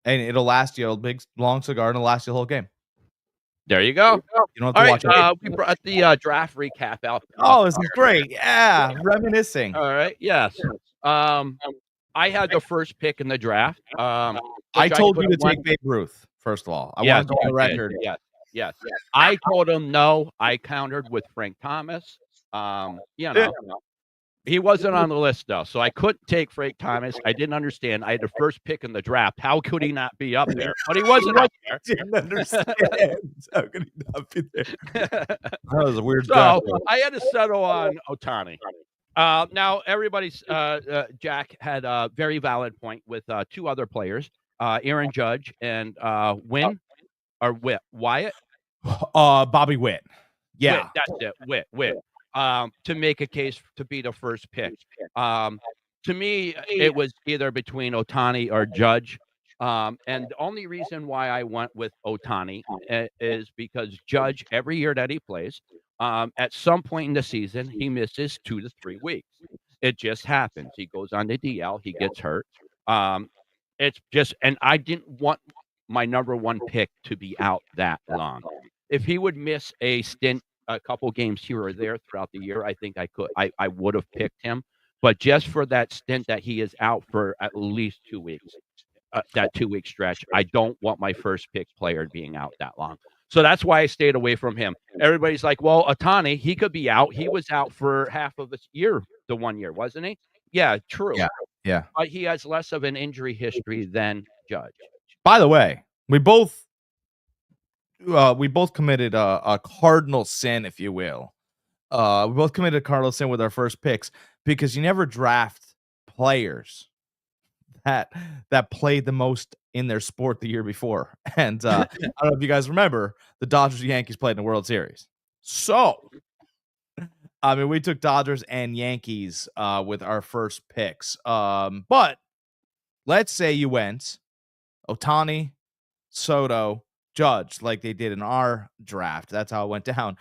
and it'll last you, a big, long cigar, and it'll last you the whole game. There you go. You don't have to watch it. We brought the draft recap out. Oh, this is great. Yeah, reminiscing. All right, yes. I had the first pick in the draft. I told you to take Babe Ruth, first of all. I want to go on the record. Yes. I told him no. I countered with Frank Thomas. You know, he wasn't on the list, though, so I couldn't take Frank Thomas. I didn't understand. I had the first pick in the draft. How could he not be up there? But he wasn't up there. Didn't understand. How could he not be there? That was a weird draft. So I had to settle on Ohtani. Now, everybody's Jack had a very valid point with 2 other players, Aaron Judge and Wyatt. Bobby Witt. Yeah, Witt, that's it. Witt. To make a case to be the first pick. To me, it was either between Ohtani or Judge. And the only reason why I went with Ohtani is because Judge, every year that he plays, at some point in the season, he misses 2 to 3 weeks. It just happens. He goes on the DL. He gets hurt. It's just, and I didn't want my number 1 pick to be out that long. If he would miss a stint, a couple games here or there throughout the year, I think I would have picked him. But just for that stint that he is out for at least 2 weeks, that 2-week stretch. I don't want my first pick player being out that long. So that's why I stayed away from him. Everybody's like, well, Otani, he could be out. He was out for half of this year, the 1 year, wasn't he? Yeah, true. Yeah. But he has less of an injury history than Judge. By the way, we both committed a cardinal sin, if you will. We both committed a cardinal sin with our first picks because you never draft players that played the most in their sport the year before. And I don't know if you guys remember, the Dodgers and Yankees played in the World Series. So, I mean, we took Dodgers and Yankees with our first picks. But let's say you went Otani, Soto, Judge, like they did in our draft. That's how it went down.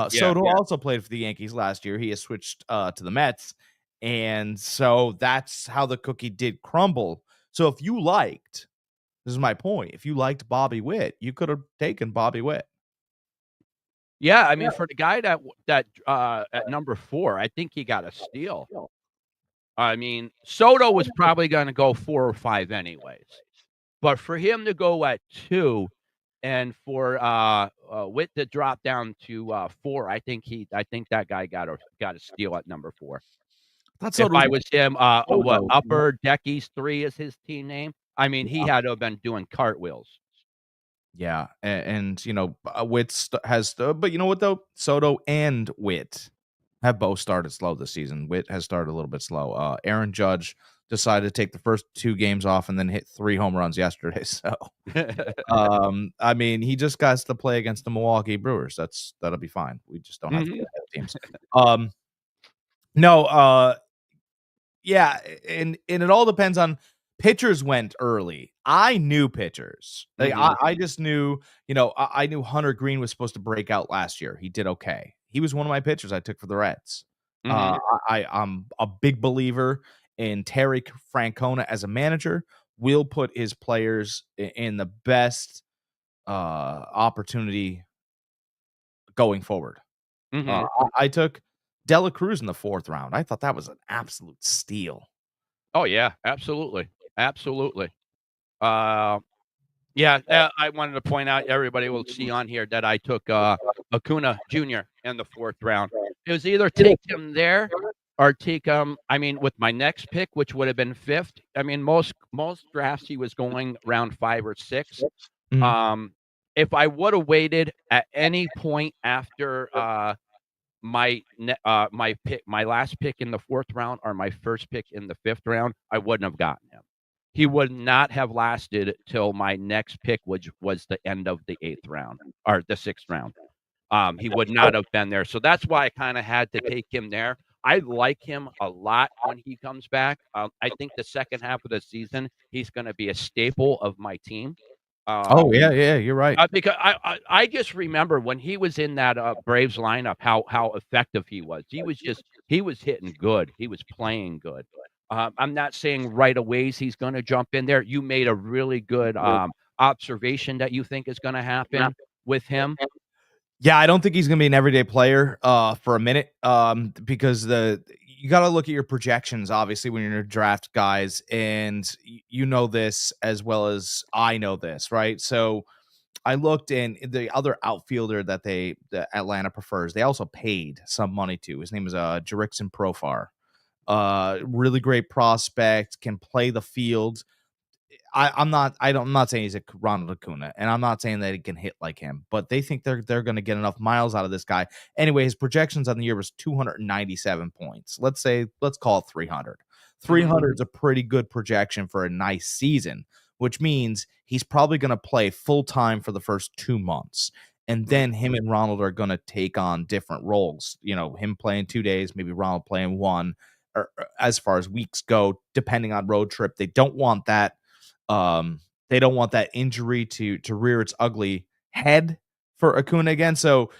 Soto also played for the Yankees last year. He has switched to the Mets. And so that's how the cookie did crumble. So if you liked, this is my point, if you liked Bobby Witt, you could have taken Bobby Witt. Yeah, I mean, for the guy that at number 4, I think he got a steal. I mean, Soto was probably going to go 4 or 5 anyways. But for him to go at 2 and for Witt to drop down to 4, I think that guy got a steal at number 4. That's if I was him, Upper Deckies 3 is his team name. I mean, he had to have been doing cartwheels. Yeah, and Witt has, but you know what though? Soto and Witt have both started slow this season. Witt has started a little bit slow. Aaron Judge decided to take the first 2 games off and then hit 3 home runs yesterday. So, I mean, he just got to play against the Milwaukee Brewers. That'll be fine. We just don't have to get teams. Yeah, and it all depends on pitchers went early. I knew pitchers. Like I just knew, I knew Hunter Green was supposed to break out last year. He did okay. He was one of my pitchers I took for the Reds. I'm a big believer in Terry Francona as a manager. Will put his players in the best opportunity going forward. I took Dela Cruz in the 4th round. I thought that was an absolute steal. Oh yeah, absolutely. I wanted to point out, everybody will see on here that I took Acuna Jr. in the 4th round. It was either take him there or take him, I mean, with my next pick, which would have been 5th. I mean, most drafts he was going round 5 or 6. If I would have waited at any point after my last pick in the 4th round or my first pick in the 5th round, I wouldn't have gotten him. He would not have lasted till my next pick, which was the end of the 8th round or the 6th round. He would not have been there. So that's why I kind of had to take him there. I like him a lot when he comes back. I think the second half of the season, he's going to be a staple of my team. Yeah, you're right. Because I just remember when he was in that Braves lineup, how effective he was. He was hitting good. He was playing good. I'm not saying right away he's going to jump in there. You made a really good observation that you think is going to happen with him. Yeah, I don't think he's going to be an everyday player for a minute because you got to look at your projections, obviously, when you're going to draft guys, and you know this as well as I know this, right? So I looked in the other outfielder that Atlanta prefers. They also paid some money to. His name is Jerickson Profar. Really great prospect, can play the field. I'm not saying he's a Ronald Acuna, and I'm not saying that he can hit like him, but they think they're going to get enough miles out of this guy. Anyway, his projections on the year was 297 points. Let's call it 300. 300 is a pretty good projection for a nice season, which means he's probably going to play full time for the first 2 months. And then him and Ronald are going to take on different roles. Him playing 2 days, maybe Ronald playing 1, or as far as weeks go, depending on road trip. They don't want that. They don't want that injury to rear its ugly head for Acuna again. So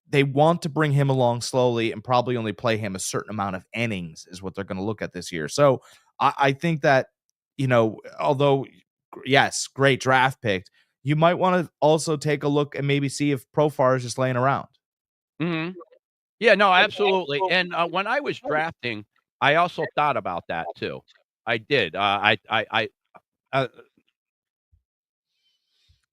they want to bring him along slowly and probably only play him a certain amount of innings is what they're going to look at this year. So I think that, although, yes, great draft pick, you might want to also take a look and maybe see if Profar is just laying around. Yeah, no, absolutely. And when I was drafting, I also thought about that too. I did.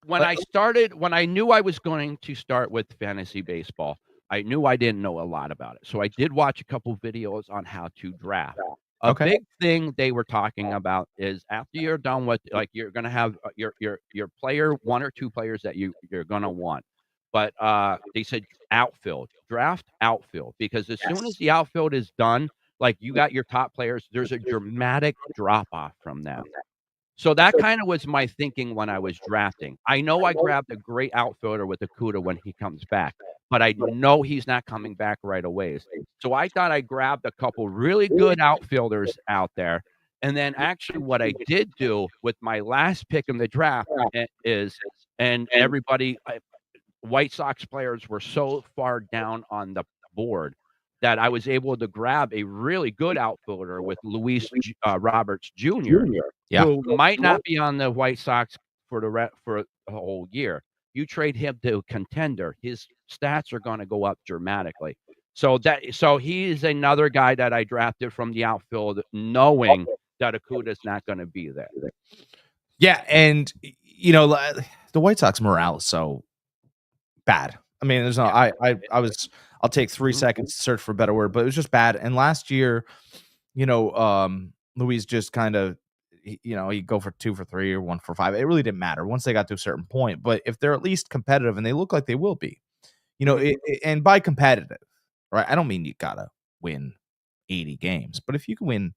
when I knew I was going to start with fantasy baseball, I knew I didn't know a lot about it. So I did watch a couple videos on how to draft. A Okay. big thing they were talking about is after you're done with, like, you're gonna have your player, 1 or 2 players that you're gonna want. But they said outfield, draft outfield, because as soon as Yes. the outfield is done, like, you got your top players, there's a dramatic drop off from them. So that kinda was my thinking when I was drafting. I know I grabbed a great outfielder with Akuta when he comes back, but I know he's not coming back right away. So I thought I grabbed a couple really good outfielders out there, and then actually what I did do with my last pick in the draft is and everybody White Sox players were so far down on the board that I was able to grab a really good outfielder with Roberts Jr., Yeah. who might not be on the White Sox for a whole year. You trade him to a contender, his stats are gonna go up dramatically. So he is another guy that I drafted from the outfield knowing that Acuta's not gonna be there. Yeah, and the White Sox morale is so bad. I mean, there's no Yeah. I'll take 3 Mhm. seconds to search for a better word, but it was just bad. And last year, Luis just kind of he'd go for 2 for 3 or 1 for 5. It really didn't matter once they got to a certain point. But if they're at least competitive, and they look like they will be, Mhm. and by competitive, right? I don't mean you gotta win 80 games, but if you can win,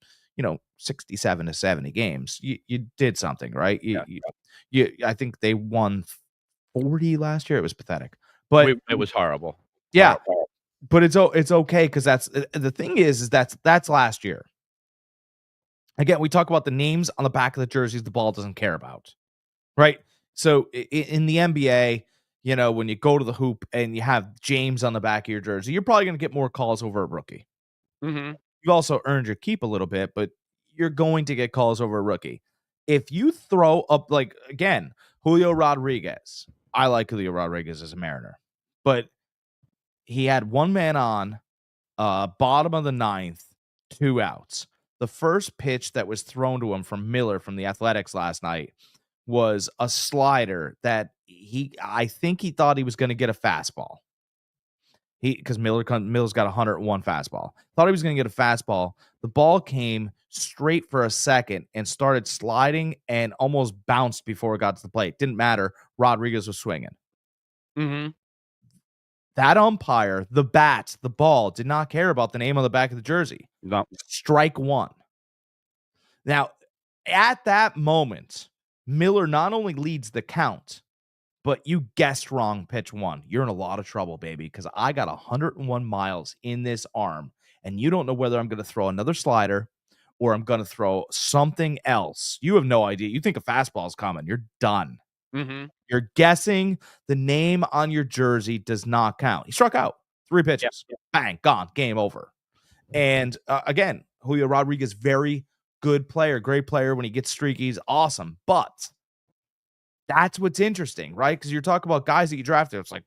67 to 70 games, you did something, right? Yeah. I think they won 40 last year. It was pathetic. But It was horrible. yeah, Horrible. but it's okay because that's the thing is that's last year. Again, we talk about the names on the back of the jerseys the ball doesn't care about, right? So in the NBA, when you go to the hoop and you have James on the back of your jersey, you're probably going to get more calls over a rookie. Mhm. You've also earned your keep a little bit, but you're going to get calls over a rookie. If you throw up, like, again, Julio Rodriguez, I like Julio Rodriguez as a Mariner, but he had one man on, bottom of the ninth, 2 outs. The first pitch that was thrown to him from Miller from the Athletics last night was a slider that I think he thought he was going to get a fastball. Because Miller's got 101 fastball. Thought he was going to get a fastball. The ball came straight for a second and started sliding and almost bounced before it got to the plate. Didn't matter. Rodriguez was swinging. Mhm. That umpire, the bat, the ball, did not care about the name on the back of the jersey. No. Strike one. Now, at that moment, Miller not only leads the count, but you guessed wrong pitch one. You're in a lot of trouble, baby, because I got 101 miles in this arm, and you don't know whether I'm going to throw another slider or I'm going to throw something else. You have no idea. You think a fastball is coming. You're done. Mhm. You're guessing. The name on your jersey does not count. He struck out 3 pitches. Yep. Bang, gone. Game over. And again, Julio Rodriguez, very good player, great player. When he gets streaky, he's awesome. But that's what's interesting, right? Because you're talking about guys that you drafted. It's like,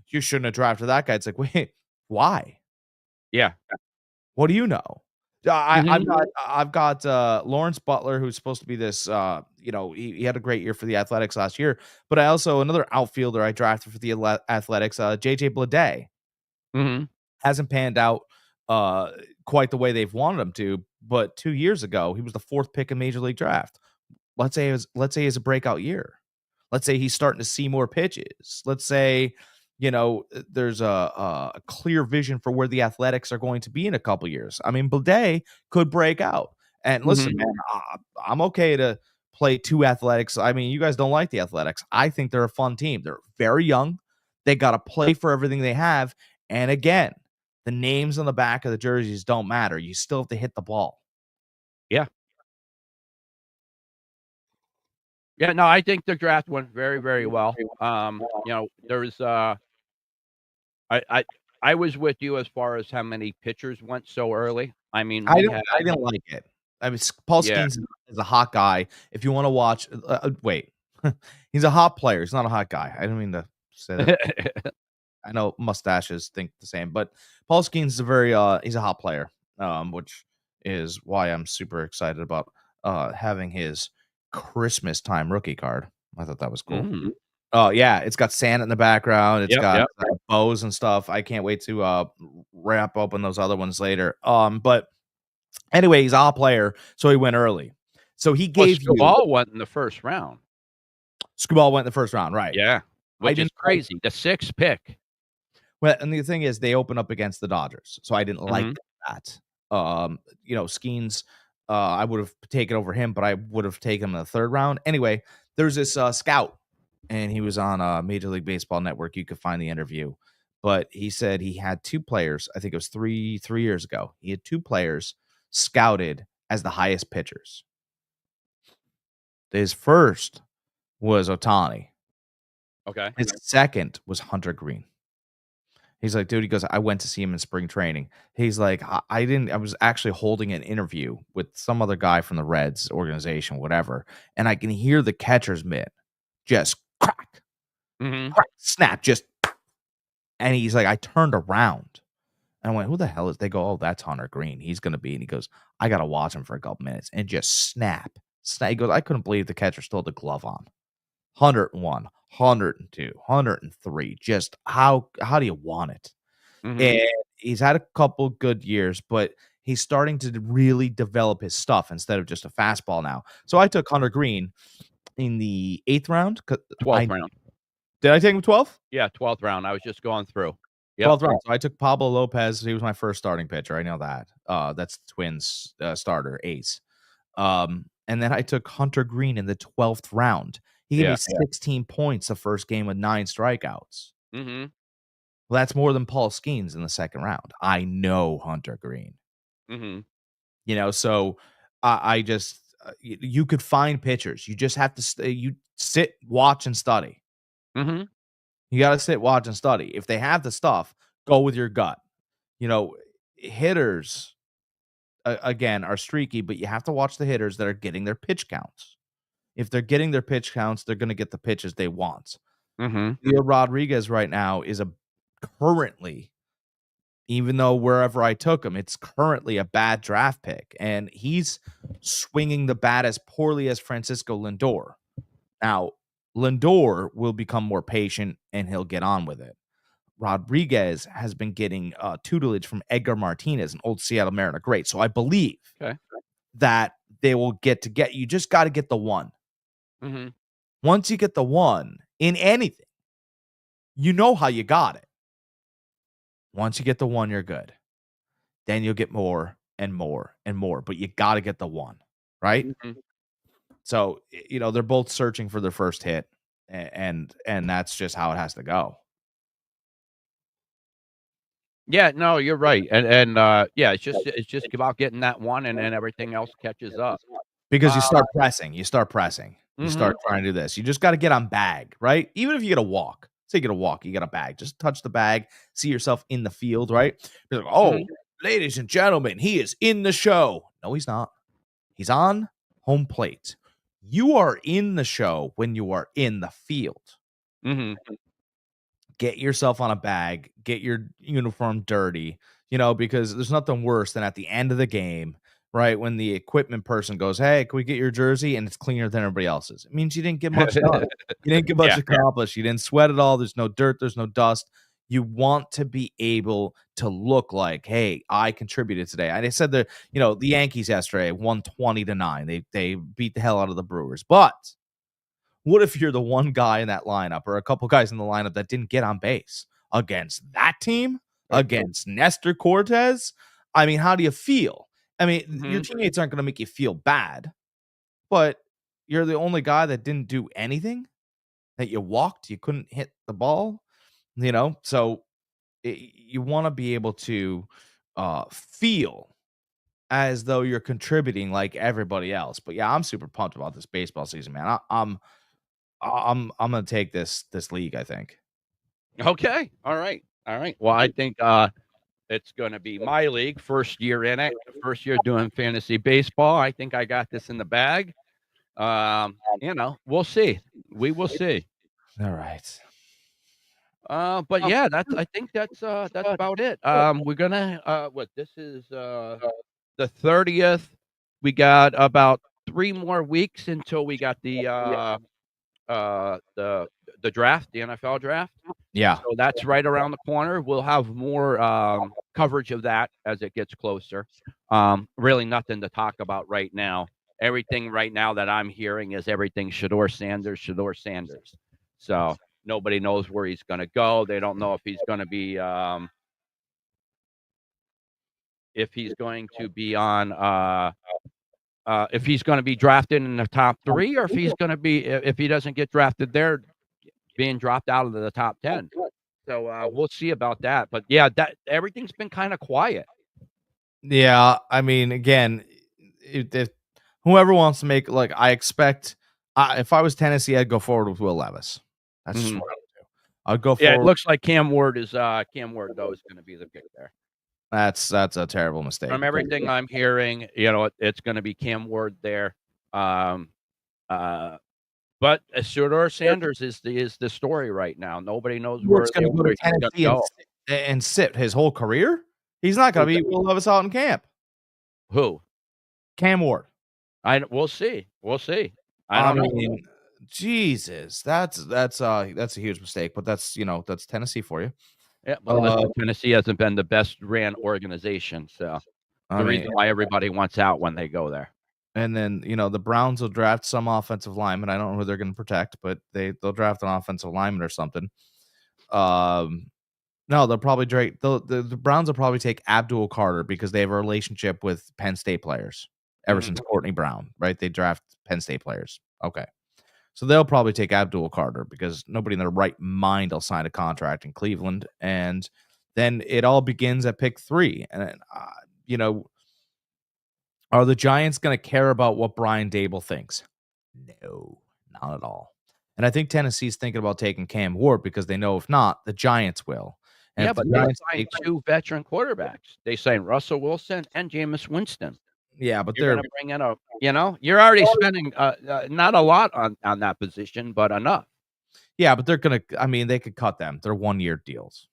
you shouldn't have drafted that guy. It's like, wait, why? Yeah. What do you know? Mhm. I've got Lawrence Butler, who's supposed to be this. He had a great year for the Athletics last year. But I also another outfielder I drafted for the Athletics, JJ Bleday, Mhm. hasn't panned out quite the way they've wanted him to. But 2 years ago, he was the 4th pick in Major League Draft. Let's say it's a breakout year. Let's say he's starting to see more pitches. Let's say, there's a clear vision for where the Athletics are going to be in a couple years. I mean, Blade could break out. And listen, Mhm. man, I'm okay to play 2 Athletics. I mean, you guys don't like the Athletics. I think they're a fun team. They're very young. They got to play for everything they have. And again, the names on the back of the jerseys don't matter. You still have to hit the ball. Yeah. Yeah, no, I think the draft went very, very well. There was, I I I was with you as far as how many pitchers went so early. I mean, we had I didn't like it. I mean, Paul yeah. Skeens is a hot guy. If you wanna watch wait. He's a hot player. He's not a hot guy. I didn't mean to say that. I know mustaches think the same, but Paul Skeens is he's a hot player, which is why I'm super excited about, having his Christmas time rookie card. I thought that was cool. Mm. Oh yeah, it's got sand in the background. It's Yep, got yep. bows and stuff. I can't wait to wrap open those other ones later. But anyway, he's all player, so he went early. So he Well, gave you Skubal went in the first round. Skubal went in the first round, right? Yeah, I which is didn't crazy. The 6th pick. Well, and the thing is, they open up against the Dodgers, so I didn't like Mhm. that. Skeens, I would have taken over him, but I would have taken him in the third round. Anyway, there's this scout, and he was on Major League Baseball Network. You could find the interview, but he said he had 2 players. I think it was three years ago. He had 2 players scouted as the highest pitchers. His first was Ohtani. Okay. His second was Hunter Green. He's like, dude, he goes, I went to see him in spring training. He's like, I was actually holding an interview with some other guy from the Reds organization, whatever. And I can hear the catcher's mitt just crack, Mhm. crack, snap, just. And he's like, I turned around and I went, who the hell is, they go, oh, that's Hunter Green. He's going to be. And he goes, I got to watch him for a couple minutes and just snap. He goes, I couldn't believe the catcher still had the glove on. 101, 102, 103. Just how do you want it? Mhm. And he's had a couple good years, but he's starting to really develop his stuff instead of just a fastball now. So I took Hunter Green in the 8th round. 12th round. Did I take him 12th? Yeah, 12th round. I was just going through. Yep. 12th round. So I took Pablo Lopez. He was my first starting pitcher. I know that. That's the Twins starter, ace. And then I took Hunter Green in the 12th round. He gave me 16 points the first game with 9 strikeouts. Mhm. Well, that's more than Paul Skeens in the second round. I know Hunter Green. Mhm. So I just you could find pitchers. You just have to you sit, watch, and study. Mhm. You got to sit, watch, and study. If they have the stuff, go with your gut. Hitters again are streaky, but you have to watch the hitters that are getting their pitch counts. If they're getting their pitch counts, they're going to get the pitches they want. Mhm. Leo Rodriguez right now is currently, even though wherever I took him, it's currently a bad draft pick, and he's swinging the bat as poorly as Francisco Lindor. Now, Lindor will become more patient, and he'll get on with it. Rodriguez has been getting tutelage from Edgar Martinez, an old Seattle Mariner great. So I believe that they will get you just got to get the one. Mhm. Once you get the one in anything, you know how you got it. Once you get the one, you're good. Then you'll get more and more and more, but you got to get the one, right? Mhm. So, they're both searching for their first hit, and that's just how it has to go. Yeah, no, you're right. And yeah, it's just about getting that one and then everything else catches up. Because you start pressing, you start Mhm. trying to do this. You just got to get on bag, right? Even if you get a walk, say you get a walk, you get a bag, just touch the bag, see yourself in the field, right? You're like, oh, ladies and gentlemen, he is in the show. No, he's not. He's on home plate. You are in the show when you are in the field. Mhm. Get yourself on a bag, get your uniform dirty, because there's nothing worse than at the end of the game, right? When the equipment person goes, hey, can we get your jersey? And it's cleaner than everybody else's. It means you didn't get much done. You didn't get much accomplished. You didn't sweat at all. There's no dirt. There's no dust. You want to be able to look like, hey, I contributed today. And I said that, the Yankees yesterday won 20-9. They beat the hell out of the Brewers. But what if you're the one guy in that lineup or a couple guys in the lineup that didn't get on base against that team, against Nestor Cortez? I mean, how do you feel? I mean, your teammates aren't going to make you feel bad, but you're the only guy that didn't do anything, that you walked, you couldn't hit the ball, So you want to be able to feel as though you're contributing like everybody else. But yeah, I'm super pumped about this baseball season, man. I'm gonna take this league, I think. Okay. All right. All right. Well, I think it's going to be my league, first year in it, first year doing fantasy baseball. I think I got this in the bag. We'll see. We will see. All right. But yeah, I think that's about it. We're gonna this is the 30th. We got about 3 more weeks until we got the the draft, the NFL draft. Yeah. So that's right around the corner. We'll have more coverage of that as it gets closer. Really nothing to talk about right now. Everything right now that I'm hearing is everything Shedeur Sanders, Shedeur Sanders. So nobody knows where he's going to go. They don't know if he's going to be on if he's going to be drafted in the top 3, or if he's going to be, if he doesn't get drafted there, being dropped out of the top 10. So we'll see about that. But yeah, that everything's been kind of quiet. Yeah, I mean, again, if whoever wants to make, like, I expect, if I was Tennessee, I'd go forward with Will Levis. That's just what I would do. I'd go forward. Yeah, it looks like Cam Ward though is going to be the pick there. That's a terrible mistake. From everything I'm hearing, it's going to be Cam Ward there. But Shedeur Sanders is the story right now. Nobody knows where he's going to go to Tennessee and sit his whole career. He's not going to be Will Levis out in camp. Who? Cam Ward. We'll see. I don't know. Jesus, that's a huge mistake. But that's Tennessee for you. Yeah, but Tennessee hasn't been the best ran organization, so the reason why everybody wants out when they go there. And then the Browns will draft some offensive lineman. I don't know who they're going to protect, but they'll draft an offensive lineman or something. No, they'll probably the Browns will probably take Abdul Carter because they have a relationship with Penn State players ever since Courtney Brown, right? They draft Penn State players. Okay. So they'll probably take Abdul Carter because nobody in their right mind will sign a contract in Cleveland. And then it all begins at pick 3. And, are the Giants going to care about what Brian Dable thinks? No, not at all. And I think Tennessee's thinking about taking Cam Ward because they know if not, the Giants will. And yeah, but they signed 2 veteran quarterbacks. They signed Russell Wilson and Jameis Winston. Yeah, but they're going to bring in you're already spending not a lot on that position, but enough. Yeah, but they're going to, they could cut them. They're 1-year deals.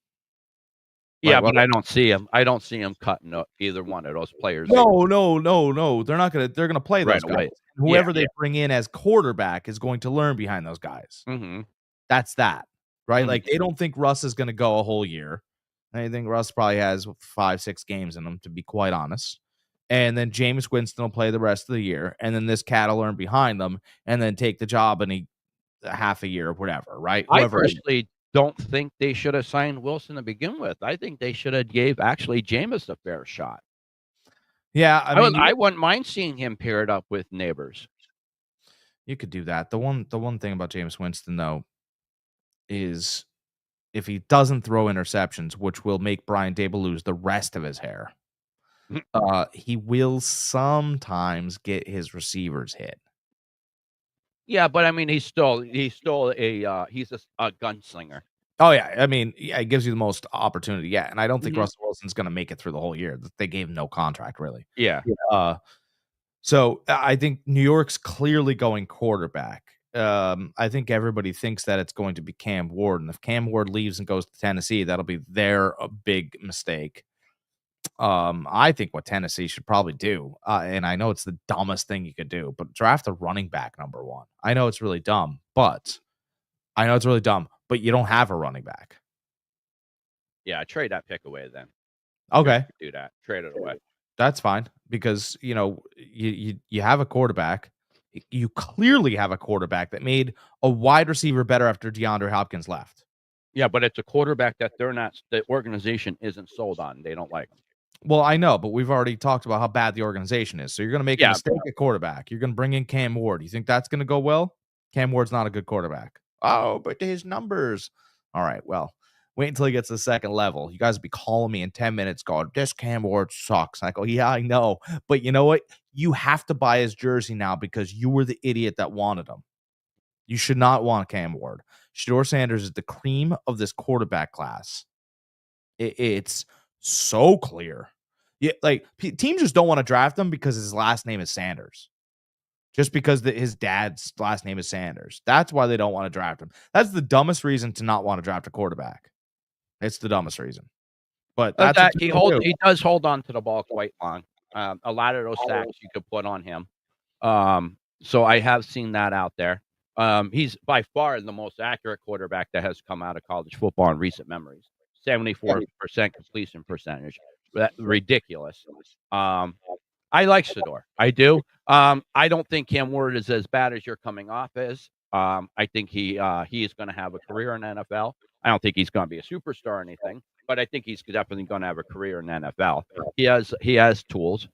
Yeah, but I don't see him. I don't see him cutting either one of those players. No. They're not going to. They're going to play those guys. Away. Whoever they bring in as quarterback is going to learn behind those guys. Mm-hmm. That's that, right? Mm-hmm. Like they don't think Russ is going to go a whole year. I think Russ probably has 5-6 games in him, to be quite honest. And then Jameis Winston will play the rest of the year, and then this cat will learn behind them, and then take the job in half a year or whatever, right? I personally don't think they should have signed Wilson to begin with. I think they should have gave Jameis a fair shot. Yeah, I wouldn't mind seeing him paired up with Neighbors. You could do that. The one thing about Jameis Winston though is if he doesn't throw interceptions, which will make Brian Dable lose the rest of his hair, he will sometimes get his receivers hit. Yeah, but he's still he's a gunslinger. Oh yeah, it gives you the most opportunity. Yeah, and I don't think Russell Wilson's going to make it through the whole year. They gave him no contract really. Yeah. So I think New York's clearly going quarterback. I think everybody thinks that it's going to be Cam Ward, and if Cam Ward leaves and goes to Tennessee, that'll be their big mistake. I think what Tennessee should probably do, and I know it's the dumbest thing you could do, but draft a running back number 1. I know it's really dumb, but you don't have a running back. Yeah, trade that pick away then. Okay. Do that. Trade it away. That's fine because, you have a quarterback. You clearly have a quarterback that made a wide receiver better after DeAndre Hopkins left. Yeah, but it's a quarterback that the organization isn't sold on. They don't like him. Well, I know, but we've already talked about how bad the organization is. So you're going to make a mistake at quarterback. You're going to bring in Cam Ward. You think that's going to go well? Cam Ward's not a good quarterback. Oh, but his numbers. All right, well, wait until he gets to the second level. You guys will be calling me in 10 minutes going, this Cam Ward sucks. And I go, yeah, I know. But you know what? You have to buy his jersey now because you were the idiot that wanted him. You should not want Cam Ward. Shedeur Sanders is the cream of this quarterback class. It's so clear. Yeah, like teams just don't want to draft him because his last name is Sanders. Just because his dad's last name is Sanders. That's why they don't want to draft him. That's the dumbest reason to not want to draft a quarterback. It's the dumbest reason. But he does hold on to the ball quite long. A lot of those sacks you could put on him. So I have seen that out there. He's by far the most accurate quarterback that has come out of college football in recent memories. 74% completion percentage. Ridiculous. I like Sador. I do. I don't think Cam Ward is as bad as you're coming off as. I think he is going to have a career in NFL. I don't think he's going to be a superstar or anything, but I think he's definitely going to have a career in NFL. He has tools.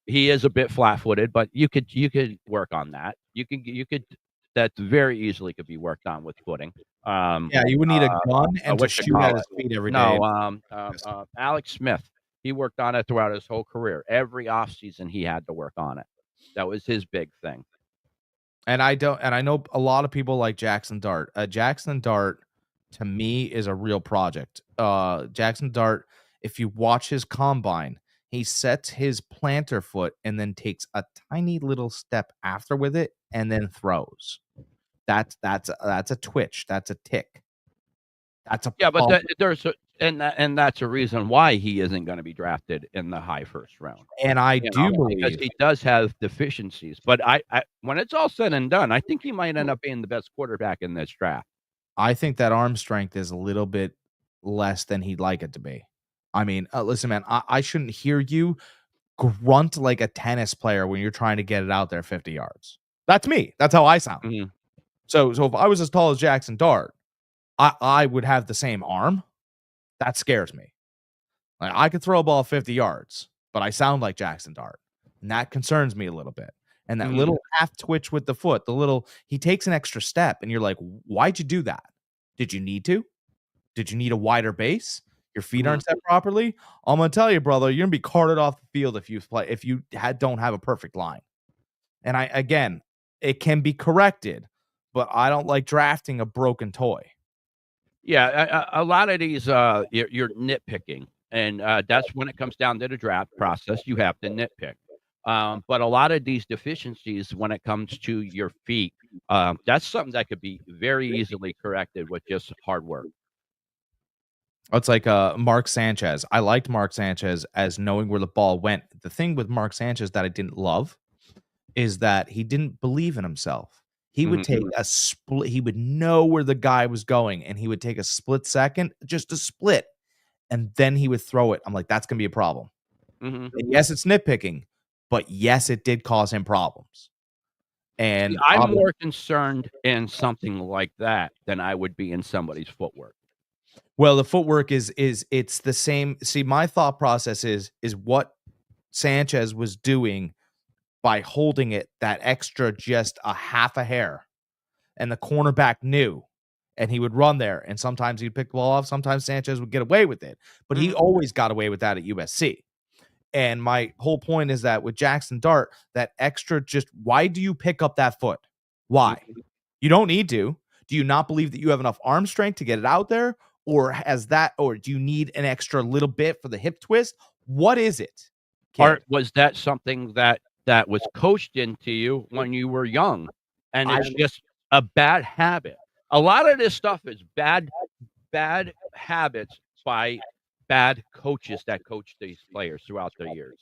He is a bit flat-footed, but you could work on that. You could that very easily could be worked on with footing. Yeah, you would need a gun and to shoot at his feet every day. No, Alex Smith. He worked on it throughout his whole career. Every offseason, he had to work on it. That was his big thing. And I know a lot of people like Jackson Dart. Jackson Dart, to me, is a real project. Jackson Dart, if you watch his combine, he sets his planter foot and then takes a tiny little step after with it and then throws. That's a twitch. That's a tick. That's a but there's and that's a reason why he isn't going to be drafted in the high first round. And I do believe because he does have deficiencies. But I when it's all said and done, I think he might end up being the best quarterback in this draft. I think that arm strength is a little bit less than he'd like it to be. I mean, listen, man, I shouldn't hear you grunt like a tennis player when you're trying to get it out there 50 yards. That's me. That's how I sound. Mm-hmm. So if I was as tall as Jackson Dart, I would have the same arm. That scares me. Like, I could throw a ball 50 yards, but I sound like Jackson Dart. And that concerns me a little bit. And that little half twitch with the foot, he takes an extra step, and you're like, why'd you do that? Did you need to? Did you need a wider base? Your feet aren't set properly? I'm going to tell you, brother, you're going to be carted off the field if you don't have a perfect line. And again, it can be corrected, but I don't like drafting a broken toy. Yeah, a lot of these you're nitpicking, and that's when it comes down to the draft process. You have to nitpick. But a lot of these deficiencies, when it comes to your feet, that's something that could be very easily corrected with just hard work. It's like Mark Sanchez. I liked Mark Sanchez as knowing where the ball went. The thing with Mark Sanchez that I didn't love is that he didn't believe in himself. He would take a split. He would know where the guy was going, and he would take a split second, just a split, and then he would throw it. I'm like, that's going to be a problem. And yes, it's nitpicking, but yes, it did cause him problems. And I'm more concerned in something like that than I would be in somebody's footwork. Well, the footwork is it's the same. See, my thought process is what Sanchez was doing by holding it that extra just a half a hair, and the cornerback knew, and he would run there, and sometimes he'd pick the ball off. Sometimes Sanchez would get away with it, but he always got away with that at USC. And my whole point is that with Jackson Dart, that extra why do you pick up that foot? Why? You don't need to. Do you not believe that you have enough arm strength to get it out there? Or do you need an extra little bit for the hip twist? What is it? Or was that something that was coached into you when you were young, and it's just a bad habit? A lot of this stuff is bad habits by bad coaches that coach these players throughout the years.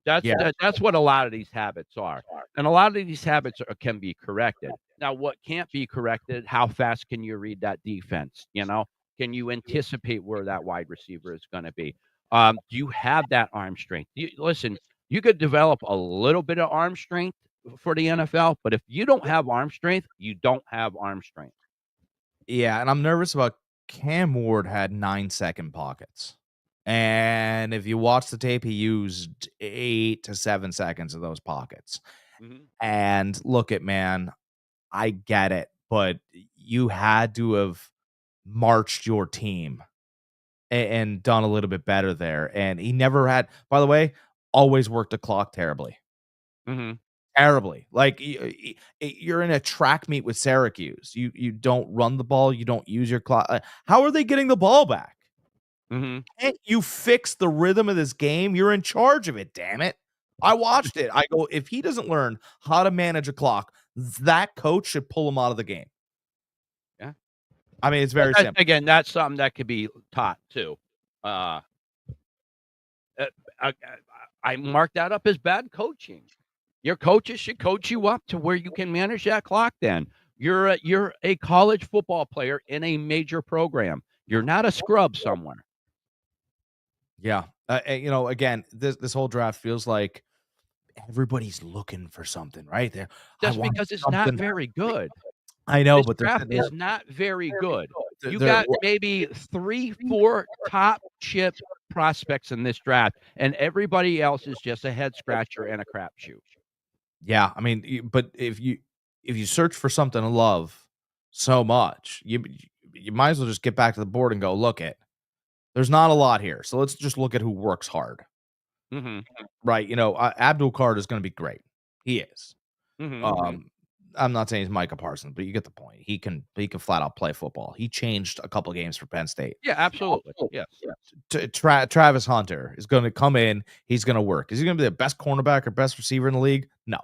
That's what a lot of these habits are, and a lot of these habits can be corrected. Now, what can't be corrected? How fast can you read that defense? Can you anticipate where that wide receiver is going to be? Do you have that arm strength? Listen, you could develop a little bit of arm strength for the NFL, but if you don't have arm strength, you don't have arm strength. Yeah, and I'm nervous about Cam Ward had 9-second pockets. And if you watch the tape, he used 8 to 7 seconds of those pockets. And look at, man, I get it, but you had to have marched your team and done a little bit better there. And he never had, by the way, always worked the clock terribly. Terribly. Like, you're in a track meet with Syracuse. You don't run the ball. You don't use your clock. How are they getting the ball back? Can't you fix the rhythm of this game? You're in charge of it, damn it. I watched it. I go, if he doesn't learn how to manage a clock, that coach should pull him out of the game. Yeah. I mean, it's very simple. Again, that's something that could be taught too. I mark that up as bad coaching. Your coaches should coach you up to where you can manage that clock then. You're a college football player in a major program. You're not a scrub somewhere. Yeah. Again, this whole draft feels like everybody's looking for something, right? There, I Just want because it's not something. very good. I know, This but draft is not very good. they're, You they're got maybe 3, 4 top chip prospects in this draft, and everybody else is just a head scratcher and a crapshoot. yeah. I mean, but if you search for something to love so much, you might as well just get back to the board and go look it. There's not a lot here, so let's just look at who works hard, Mhm. right? Abdul Card is going to be great. He is. Mhm. I'm not saying he's Micah Parsons, but you get the point. He can flat out play football. He changed a couple games for Penn State. Yeah, absolutely. Yes. Travis Hunter is going to come in. He's going to work. Is he going to be the best cornerback or best receiver in the league? No.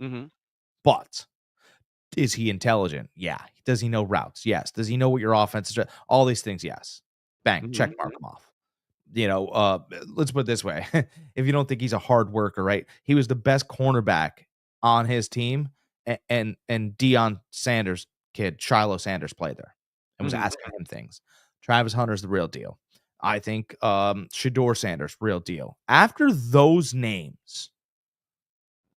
Mhm. But is he intelligent? Yeah. Does he know routes? Yes. Does he know what your offense is? All these things, yes. Bang, check mark him off. Let's put it this way. If you don't think he's a hard worker, right? He was the best cornerback on his team, and Deion Sanders kid, Shiloh Sanders, played there and was asking him things. Travis Hunter's the real deal. I think Shador Sanders, real deal. After those names,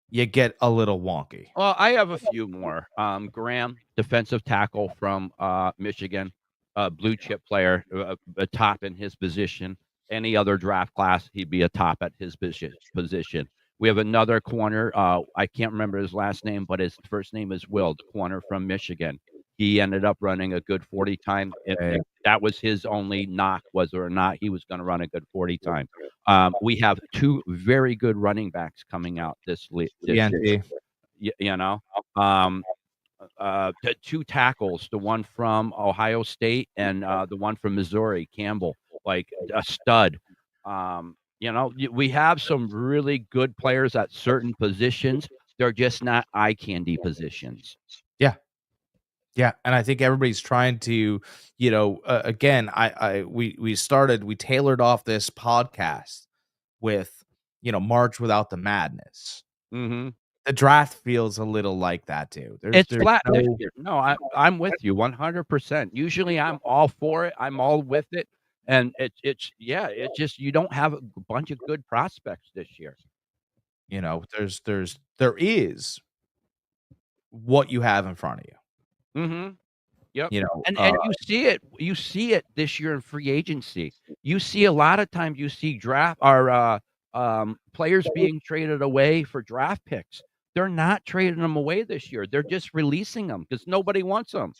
you get a little wonky. Well, I have a few more. Graham, defensive tackle from Michigan, blue chip player, a top in his position. Any other draft class, he'd be a top at his position. We have another corner. I can't remember his last name, but his first name is Will, the corner from Michigan. He ended up running a good 40 time. That was his only knock, whether or not he was going to run a good 40 time. We have 2 very good running backs coming out this year. The 2 tackles, the one from Ohio State and the one from Missouri, Campbell, like a stud. We have some really good players at certain positions. They're just not eye candy positions. Yeah. Yeah, and I think everybody's trying to, again, we tailored off this podcast with, March without the madness. Mhm. The draft feels a little like that too. It's There's flat this no, year. No, I'm with you 100%. Usually, I'm all for it. I'm all with it, and it's just you don't have a bunch of good prospects this year. there is what you have in front of you. Mhm. Yep. You know, And you see it this year in free agency. You see a lot of times you see draft or, players being traded away for draft picks. They're not trading them away this year. They're just releasing them because nobody wants them.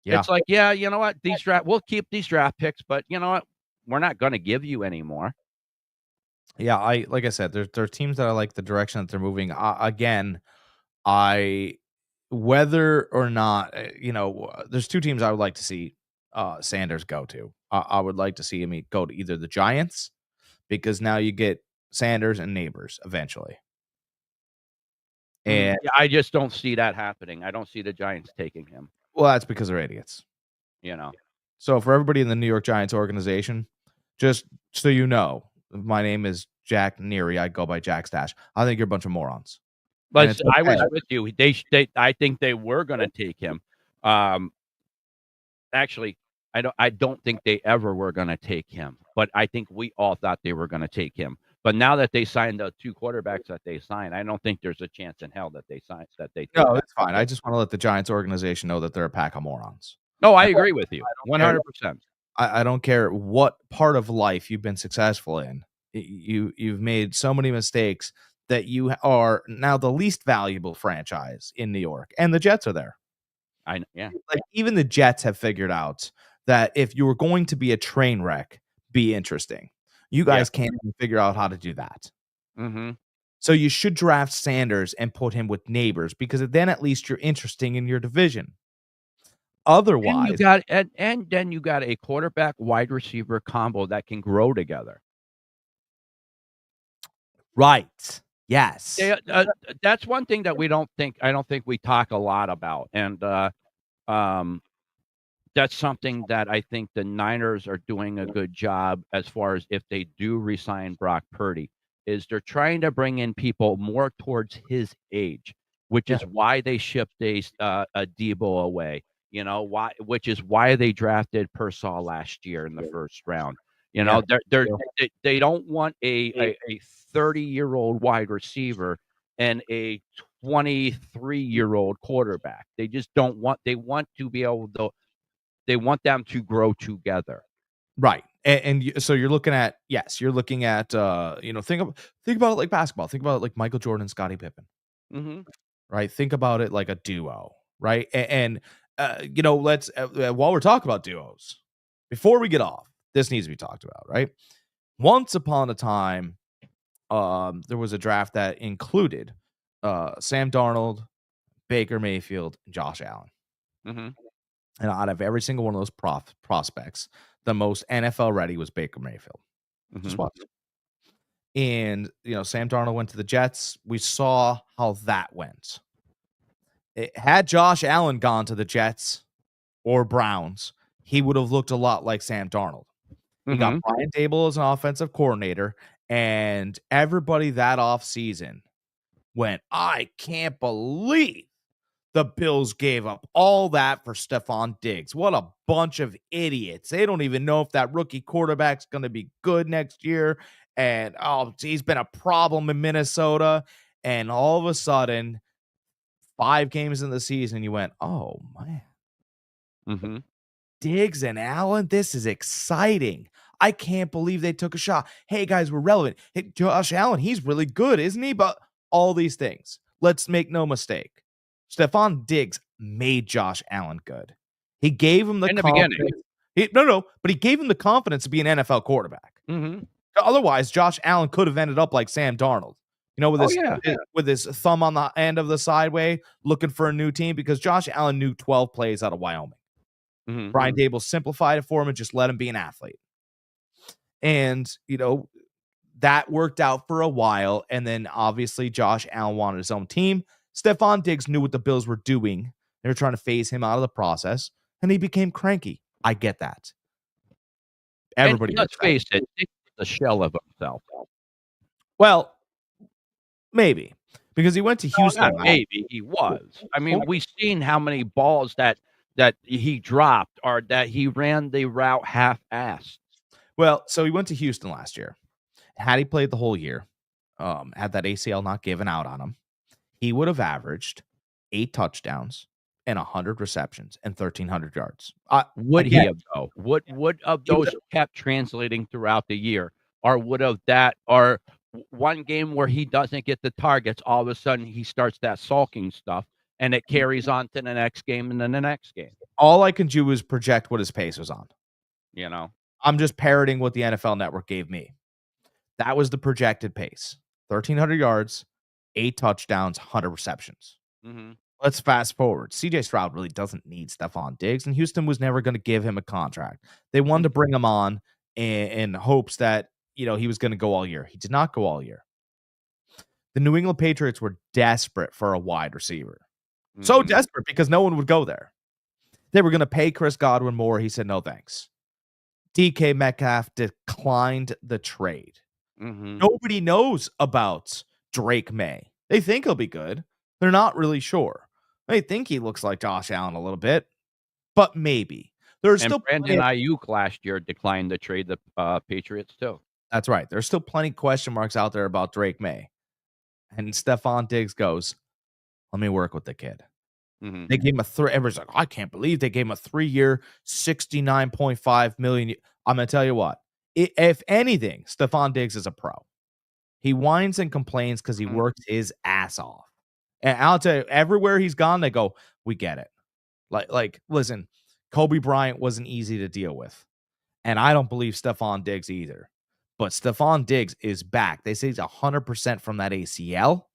yeah, It's like, "Yeah, you know what? We'll keep these draft picks, but you know what? We're not gonna give you any more." yeah. Like I said, there are teams that I like the direction that they're moving. Again, I whether or not there's 2 teams I would like to see Sanders go to. I would like to see him go to either the Giants, because now you get Sanders and Neighbors eventually. And Yeah, I just don't see that happening. I don't see the Giants taking him, well, that's because they're idiots. you know? So for everybody in the New York Giants organization, just so you know, my name is Jack Neary. I go by Jack Stash. I think you're a bunch of morons. And But it's I was okay. with you. I think they were gonna take him. Actually, I don't think they ever were gonna take him, but I think we all thought they were gonna take him. But now that they signed the 2 quarterbacks that they signed, I don't think there's a chance in hell that they take No, that. it's fine. I just want to let the Giants organization know that they're a pack of morons. No, I I agree with you, don't care. 100%. I don't care what part of life you've been successful in. You've made so many mistakes that you are now the least valuable franchise in New York, and the Jets are there. Yeah. Like, even the Jets have figured out that if you were going to be a train wreck, be interesting. You Yeah. guys can't even figure out how to do that. Mhm. So you should draft Sanders and put him with Neighbors, because then at least you're interesting in your division. Otherwise, And then you got a quarterback wide receiver combo that can grow together. right. Yes. Yeah, that's one thing that I don't think we talk a lot about, and, um, that's something that I think the Niners are doing a good job as far as if they do resign Brock Purdy, is they're trying to bring in people more towards his age. which Yeah. is why they shipped a Debo away. You know why? Which is why they drafted Pearsall last year in the first round. You know, they don't want a 30-year-old wide receiver and a 23-year-old quarterback. They just don't want. They want to be able to. They want them to grow together. Right. So you're looking at, you're looking at, think about it like basketball. Think about it like Michael Jordan and Scottie Pippen, Mhm. right? Think about it like a duo, right? Let's while we're talking about duos, before we get off, this needs to be talked about, right? Once upon a time, there was a draft that included Sam Darnold, Baker Mayfield, and Josh Allen. Mhm. And out of every single one of those prospects, the most NFL ready was Baker Mayfield. Just Mhm. watch. And, Sam Darnold went to the Jets. We saw how that went. Had Josh Allen gone to the Jets or Browns, he would have looked a lot like Sam Darnold. He got Mhm. Brian Dable as an offensive coordinator, and everybody that offseason went, I can't believe the Bills gave up all that for Stephon Diggs. What a bunch of idiots. They don't even know if that rookie quarterback's going to be good next year. And, he's been a problem in Minnesota. And all of a sudden, 5 games in the season, you went, oh, man. Mhm. Diggs and Allen, this is exciting. I can't believe they took a shot. Hey, guys, we're relevant. Hey, Josh Allen, he's really good, isn't he? But all these things. Let's make no mistake. Stephon Diggs made Josh Allen good. He gave him the In the confidence. beginning. But he gave him the confidence to be an NFL quarterback. Mhm. Otherwise, Josh Allen could have ended up like Sam Darnold. With his thumb on the end of the sideway, looking for a new team, because Josh Allen knew 12 plays out of Wyoming. Mhm. Brian Dable simplified it for him and just let him be an athlete. And, that worked out for a while. And then obviously Josh Allen wanted his own team. Stephon Diggs knew what the Bills were doing. They were trying to phase him out of the process, and he became cranky. I get that. Everybody And gets let's that. face it, Diggs is a shell of himself. Well, maybe. Because he went to Houston. Not maybe, he was. I mean, we've seen how many balls that he dropped or that he ran the route half-assed. Well, so he went to Houston last year. Had he played the whole year, had that ACL not given out on him, he would have averaged 8 touchdowns and 100 receptions and 1,300 yards. Would he have, though? Would of He would those kept translating throughout the year? Or would of that or one game where he doesn't get the targets, all of a sudden he starts that sulking stuff, and it carries on to the next game and then the next game, all I can do is project what his pace was on. you know? I'm just parroting what the NFL Network gave me. That was the projected pace. 1,300 yards, 8 touchdowns, 100 receptions. Mhm. Let's fast forward. CJ Stroud really doesn't need Stephon Diggs, and Houston was never going to give him a contract. They wanted to bring him on in hopes that, he was going to go all year. He did not go all year. The New England Patriots were desperate for a wide receiver. So Mhm. desperate because no one would go there. They were going to pay Chris Godwin more. He said, no, thanks. DK Metcalf declined the trade. Mhm. Nobody knows about Drake May. They think he'll be good. They're not really sure. They think he looks like Josh Allen a little bit, but maybe. There's And still Brandon Ayuk last year declined to trade the Patriots too. That's right. There's still plenty question marks out there about Drake May. And Stephon Diggs goes, let me work with the kid. Mhm. They gave him everyone's like, I can't believe they gave him a 3-year, $69.5 million. I'm going to tell you what. If anything, Stephon Diggs is a pro. He whines and complains because he works his ass off. And I'll tell you, everywhere he's gone, they go, we get it. Listen, Kobe Bryant wasn't easy to deal with. And I don't believe Stephon Diggs either. But Stephon Diggs is back. They say he's 100% from that ACL.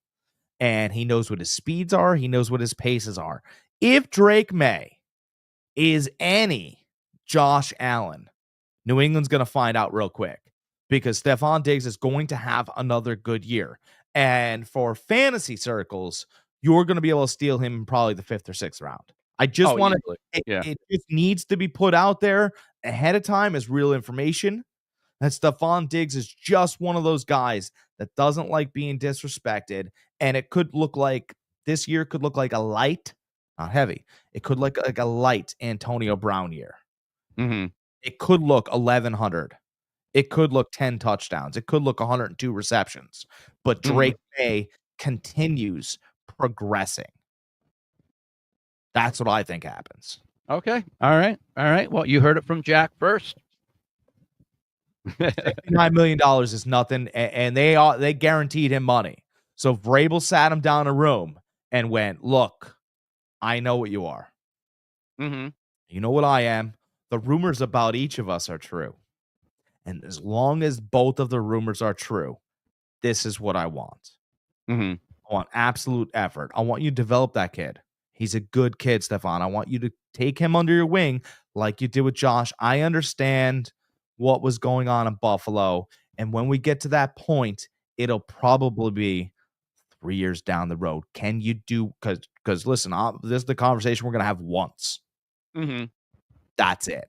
And he knows what his speeds are. He knows what his paces are. If Drake May is any Josh Allen, New England's going to find out real quick. Because Stephon Diggs is going to have another good year. And for fantasy circles, you're going to be able to steal him in probably the 5th or 6th round. I just want to, it just needs to be put out there ahead of time as real information. And Stephon Diggs is just one of those guys that doesn't like being disrespected. And it could look like this year could look like a light, not heavy. It could look like a light Antonio Brown year. Mm-hmm. It could look 1,100. It could look 10 touchdowns. It could look 102 receptions. But Drake May continues progressing. That's what I think happens. Okay. All right. Well, you heard it from Jack first. $69 million is nothing, and they guaranteed him money. So Vrabel sat him down in a room and went, look, I know what you are. Mm-hmm. You know what I am. The rumors about each of us are true. And as long as both of the rumors are true, this is what I want. Mm-hmm. I want absolute effort. I want you to develop that kid. He's a good kid, Stefan. I want you to take him under your wing like you did with Josh. I understand what was going on in Buffalo. And when we get to that point, it'll probably be 3 years down the road. Can you do, because listen, this is the conversation we're going to have once. Mm-hmm. That's it.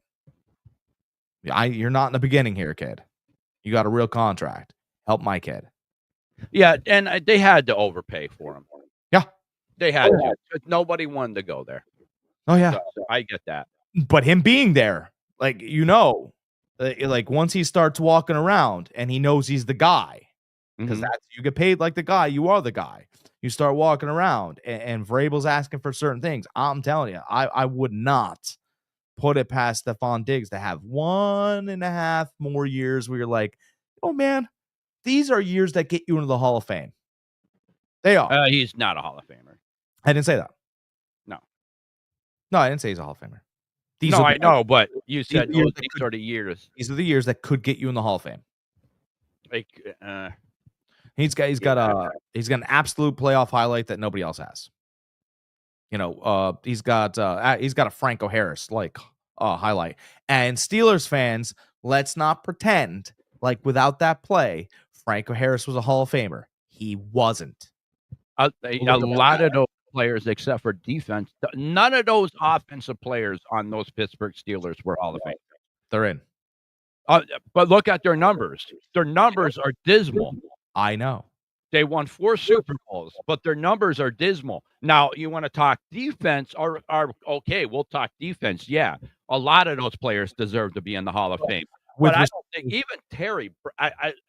You're not in the beginning here, kid. You got a real contract. Help my kid. Yeah, and they had to overpay for him. Yeah. They had to. Nobody wanted to go there. Oh, yeah. So I get that. But him being there, like, like once he starts walking around and he knows he's the guy, because you get paid like the guy, you are the guy. You start walking around and Vrabel's asking for certain things. I'm telling you, I would not put it past Stephon Diggs to have 1.5 more years where you're like, oh man, these are years that get you into the Hall of Fame. They are. He's not a Hall of Famer. I didn't say that. No, I didn't say he's a Hall of Famer. I know, but you said these are the years. These are the years that could get you in the Hall of Fame. Like, he's got an absolute playoff highlight that nobody else has. He's got a Franco Harris highlight. And Steelers fans, let's not pretend like without that play, Franco Harris was a Hall of Famer. He wasn't. A lot of those players, except for defense, none of those offensive players on those Pittsburgh Steelers were Hall of Fame. They're in. But look at their numbers. Their numbers are dismal. I know. They won 4 Super Bowls, but their numbers are dismal. Now, you want to talk defense, are okay, we'll talk defense. Yeah, a lot of those players deserve to be in the Hall of Fame. But I don't think even Terry,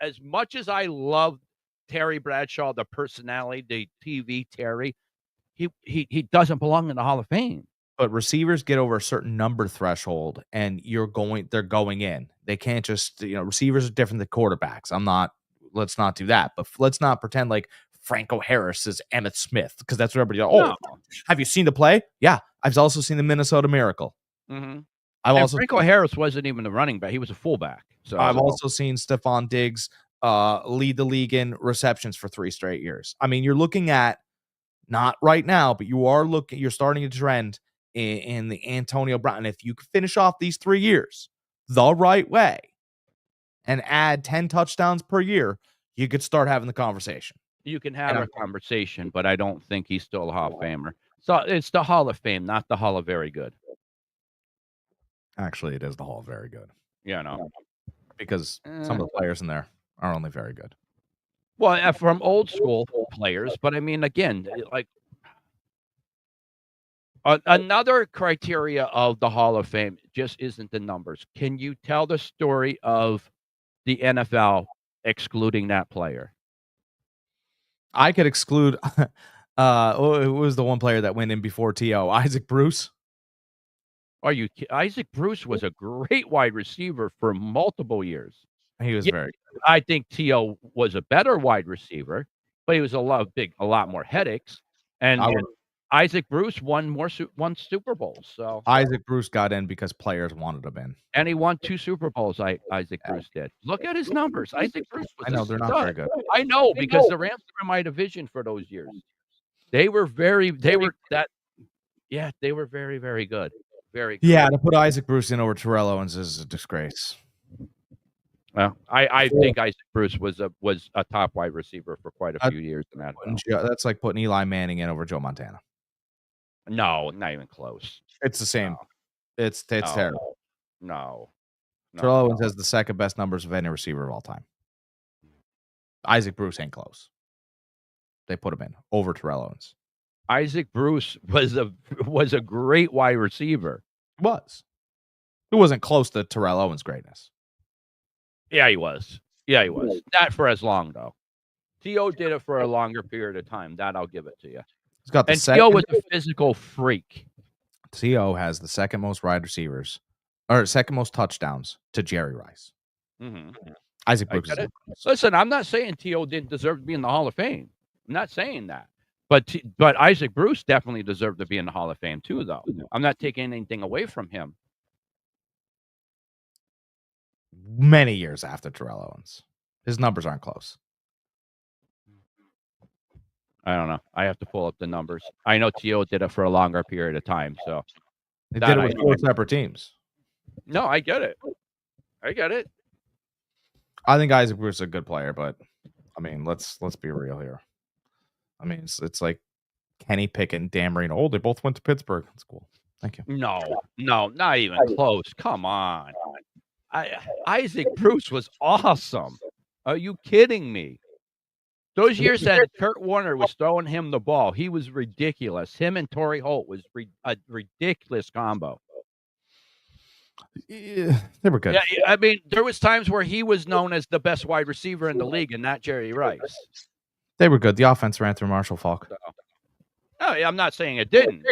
as much as I love Terry Bradshaw, the personality, the TV Terry, he doesn't belong in the Hall of Fame. But receivers get over a certain number threshold, and they're going in. They can't just, receivers are different than quarterbacks. Let's not do that. But let's not pretend like Franco Harris is Emmitt Smith, because that's what everybody. No. Have you seen the play? Yeah, I've also seen the Minnesota Miracle. Mm-hmm. Franco Harris wasn't even a running back; he was a fullback. So I've also seen Stephon Diggs lead the league in receptions for 3 straight years. I mean, you're looking at, not right now, but you're starting to trend in the Antonio Brown. And if you could finish off these 3 years the right way and add 10 touchdowns per year, you could start having the conversation. You can have a conversation, but I don't think he's still a Hall of Famer. So it's the Hall of Fame, not the Hall of Very Good. Actually, it is the Hall of Very Good. Yeah, no. Because some of the players in there are only very good. Well, from old school players, but I mean, again, like another criteria of the Hall of Fame just isn't the numbers. Can you tell the story of the NFL excluding that player? I could exclude. Who was the one player that went in before T.O.? Isaac Bruce. Isaac Bruce was a great wide receiver for multiple years. He was very good. I think T.O. was a better wide receiver, but he was a lot more headaches. And Isaac Bruce won Super Bowls. So Isaac Bruce got in because players wanted him in. And he won 2 Super Bowls, Isaac Bruce did. Look at his numbers. Isaac Bruce was I know, they're not very good. I know, because the Rams were in my division for those years. They were very, very, very good. Very good. Yeah, to put Isaac Bruce in over Terrell Owens is a disgrace. Well, I think Isaac Bruce was a top wide receiver for quite a few years in that. That's like putting Eli Manning in over Joe Montana. No, not even close. It's the same. No. It's terrible. No. Terrell Owens has the second best numbers of any receiver of all time. Isaac Bruce ain't close. They put him in over Terrell Owens. Isaac Bruce was a great wide receiver. Was. It wasn't close to Terrell Owens' greatness. Yeah, he was. Yeah, he was. Not for as long though. T.O. did it for a longer period of time. That I'll give it to you. He's got the And T.O. was a physical freak. T.O. has the second most wide receivers, or second most touchdowns to Jerry Rice. Mm-hmm. Isaac Bruce. Listen, I'm not saying T.O. didn't deserve to be in the Hall of Fame. I'm not saying that. But Isaac Bruce definitely deserved to be in the Hall of Fame too, though. I'm not taking anything away from him. Many years after Terrell Owens. His numbers aren't close. I don't know. I have to pull up the numbers. I know T.O. did it for a longer period of time, so they did it with 4 separate teams. No, I get it. I get it. I think Isaac Bruce is a good player, but I mean, let's be real here. I mean, it's like Kenny Pickett and Dan Marino. Oh, they both went to Pittsburgh. That's cool. Thank you. No, not even close. Come on. Isaac Bruce was awesome. Are you kidding me? Those years that Kurt Warner was throwing him the ball, he was ridiculous. Him and Torrey Holt was a ridiculous combo. Yeah, they were good. Yeah, I mean, there was times where he was known as the best wide receiver in the league and not Jerry Rice. They were good. The offense ran through Marshall Faulk. So, no, I'm not saying it didn't.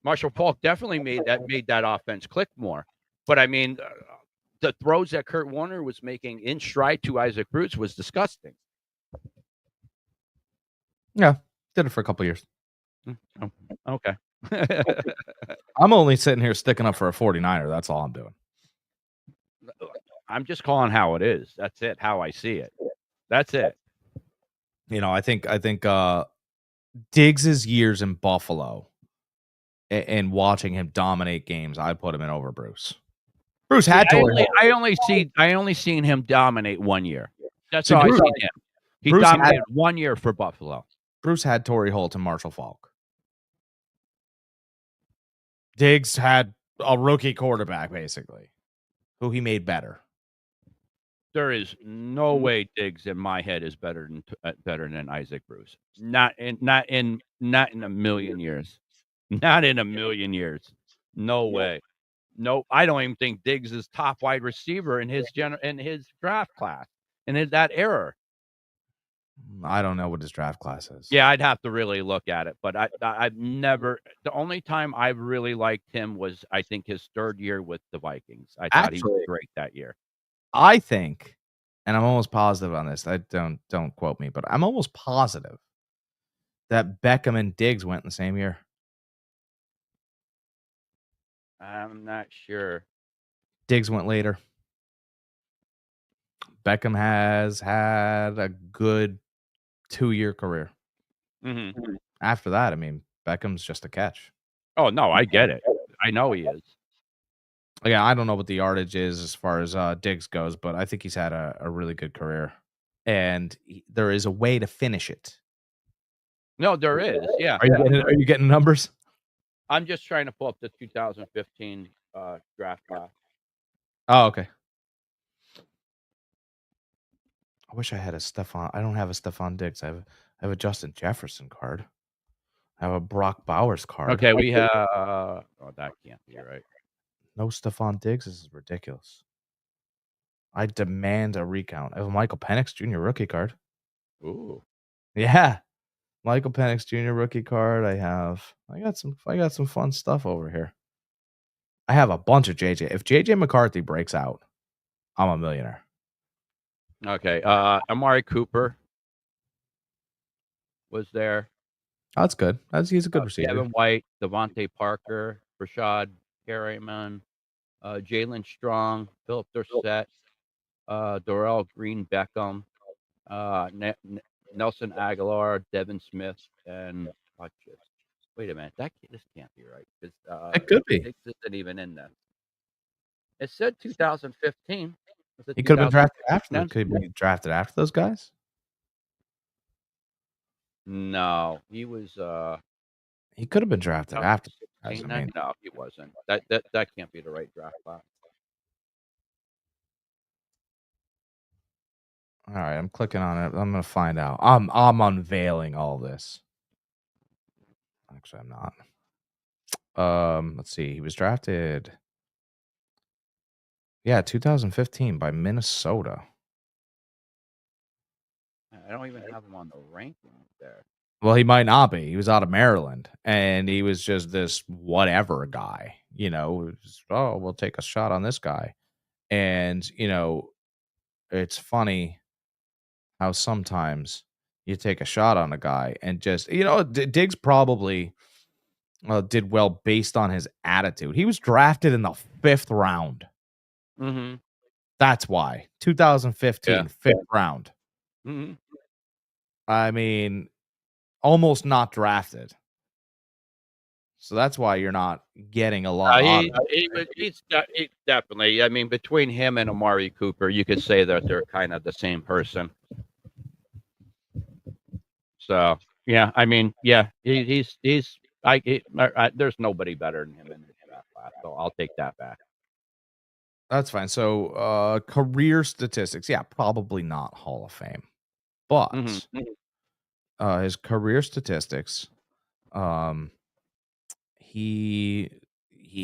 Marshall Faulk definitely made that offense click more. But I mean, the throws that Kurt Warner was making in stride to Isaac Bruce was disgusting. Yeah, did it for a couple years. Oh, okay. I'm only sitting here sticking up for a 49er. That's all I'm doing. I'm just calling how it is. That's it. How I see it. That's it. You know, I think Diggs's years in Buffalo and watching him dominate games, I put him in over Bruce. Bruce had to. I only seen him dominate 1 year. That's all I seen him. He dominated 1 year for Buffalo. Bruce had Torrey Holt and Marshall Faulk. Diggs had a rookie quarterback, basically, who he made better. There is no way Diggs in my head is better than Isaac Bruce. Not in a million years. Not in a million years. No way. No, I don't even think Diggs is top wide receiver in his draft class and in that era. I don't know what his draft class is. Yeah, I'd have to really look at it, but I've never. The only time I really liked him was, I think, his third year with the Vikings. I thought he was great that year. I think, and I'm almost positive on this. Don't quote me, but I'm almost positive that Beckham and Diggs went in the same year. I'm not sure. Diggs went later. Beckham has had a good 2-year career. Mm-hmm. After that, I mean, Beckham's just a catch. Oh, no, I get it. I know he is. Yeah, I don't know what the yardage is as far as Diggs goes, but I think he's had a really good career. And there is a way to finish it. No, there is. Yeah. Are you getting numbers? I'm just trying to pull up the 2015 draft class. Oh, okay. I wish I had a Stephon. I don't have a Stephon Diggs. I have a Justin Jefferson card. I have a Brock Bowers card. Okay, we have. Oh, that can't be right. No Stephon Diggs. This is ridiculous. I demand a recount. I have a Michael Penix Jr. rookie card. Ooh. Yeah. Michael Penix Jr. rookie card. I got some fun stuff over here. I have a bunch of JJ. If JJ McCarthy breaks out, I'm a millionaire. Okay. Amari Cooper was there. Oh, that's good. He's a good receiver. Kevin White, Devontae Parker, Rashad Perryman, Jalen Strong, Philip Dorsett, Darrell Green Beckham, Nelson Aguilar, Devin Smith, and wait a minute, this can't be right. It could be. It isn't even in there. It said 2015. He could have been drafted after them. Could he be drafted after those guys? No, he was. He could have been drafted after. No, he wasn't. That can't be the right draft class. All right, I'm clicking on it. I'm gonna find out. I'm unveiling all this. Actually, I'm not. Let's see. He was drafted. Yeah, 2015 by Minnesota. I don't even have him on the rankings there. Well, he might not be. He was out of Maryland, and he was just this whatever guy. Oh, we'll take a shot on this guy. And, it's funny how sometimes you take a shot on a guy and just, Diggs probably did well based on his attitude. He was drafted in the 5th round. Mm-hmm. That's why. 2015, 5th round. Mm-hmm. I mean, almost not drafted. So that's why you're not getting a lot. He's definitely. I mean, between him and Amari Cooper, you could say that they're kind of the same person. So yeah, I mean, yeah, he's. There's nobody better than him in this draft class, so I'll take that back. That's fine. So career statistics, yeah, probably not Hall of Fame, but his career statistics, he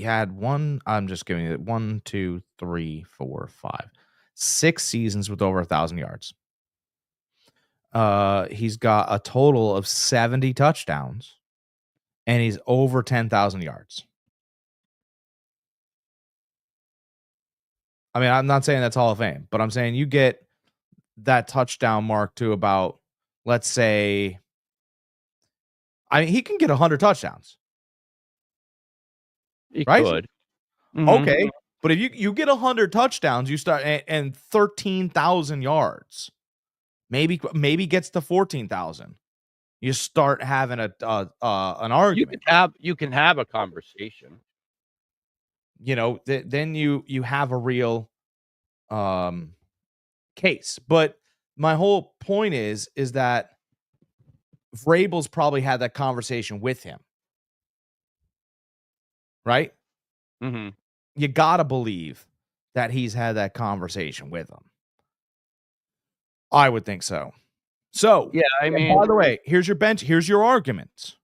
had one. I'm just giving it 1, 2, 3, 4, 5, 6 seasons with over 1,000 yards. He's got a total of 70 touchdowns, and he's over 10,000 yards. I mean, I'm not saying that's Hall of Fame, but I'm saying you get that touchdown mark to about, let's say, I mean, he can get 100 touchdowns. He right? could. Okay. But if you get 100 touchdowns, you start and 13,000 yards, maybe gets to 14,000. You start having an argument. You can have a conversation. Then you have a real case. But my whole point is that Vrabel's probably had that conversation with him, right? Mm-hmm. You gotta believe that he's had that conversation with him. I would think so. So yeah, I mean, by the way, here's your bench. Here's your argument.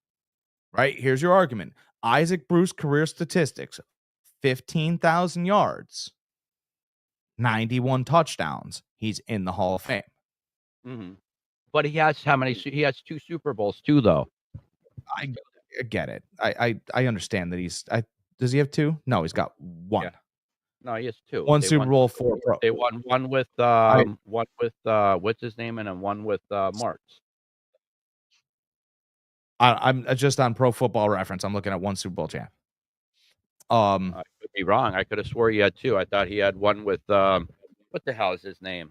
Right? Here's your argument. Isaac Bruce career statistics: 15,000 yards, 91 touchdowns. He's in the Hall of Fame. Mm-hmm. But he has how many? He has 2 Super Bowls too, though. I get it. I understand that he's. Does he have 2? No, he's got 1. Yeah. No, he has 2. 1 Super Bowl, 4 Pro. They won one with what's his name, and then one with Martz. I'm just on Pro Football Reference. I'm looking at 1 Super Bowl champ. I could be wrong. I could have swore he had 2. I thought he had one with what the hell is his name?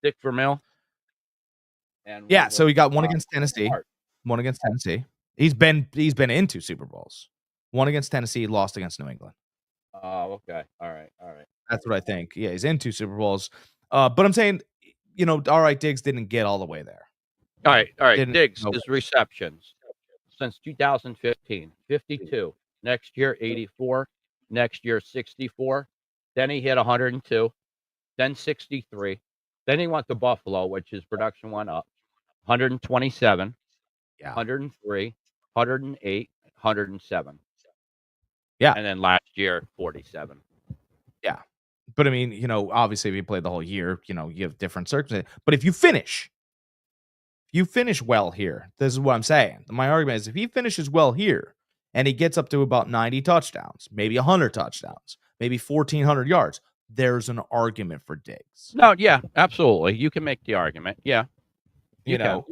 Dick Vermeil. And yeah, so he got 1 against Tennessee. 1 against Tennessee. He's been in 2 Super Bowls. 1 against Tennessee, lost against New England. Oh, okay. All right. That's what I think. Yeah, he's in 2 Super Bowls. But I'm saying, all right, Diggs didn't get all the way there. All right. Diggs, his receptions since 2015, 52. Next year, 84. Next year, 64. Then he hit 102. Then 63. Then he went to Buffalo, which his production went up. 127. Yeah. 103. 108. 107. Yeah. And then last year, 47. Yeah. But I mean, obviously if you played the whole year, you have different circumstances. But if you finish well here, this is what I'm saying. My argument is if he finishes well here and he gets up to about 90 touchdowns, maybe 100 touchdowns, maybe 1,400 yards, there's an argument for Diggs. No, yeah, absolutely. You can make the argument. Yeah. You know.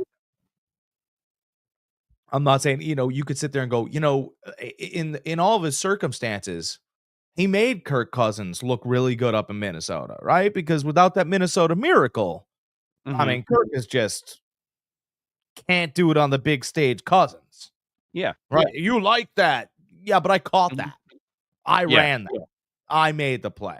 I'm not saying, you could sit there and go, in all of his circumstances, he made Kirk Cousins look really good up in Minnesota, right? Because without that Minnesota miracle, I mean, Kirk is just can't do it on the big stage Cousins. Yeah. Right. Yeah. You like that. Yeah, but I caught that. I ran that. I made the play.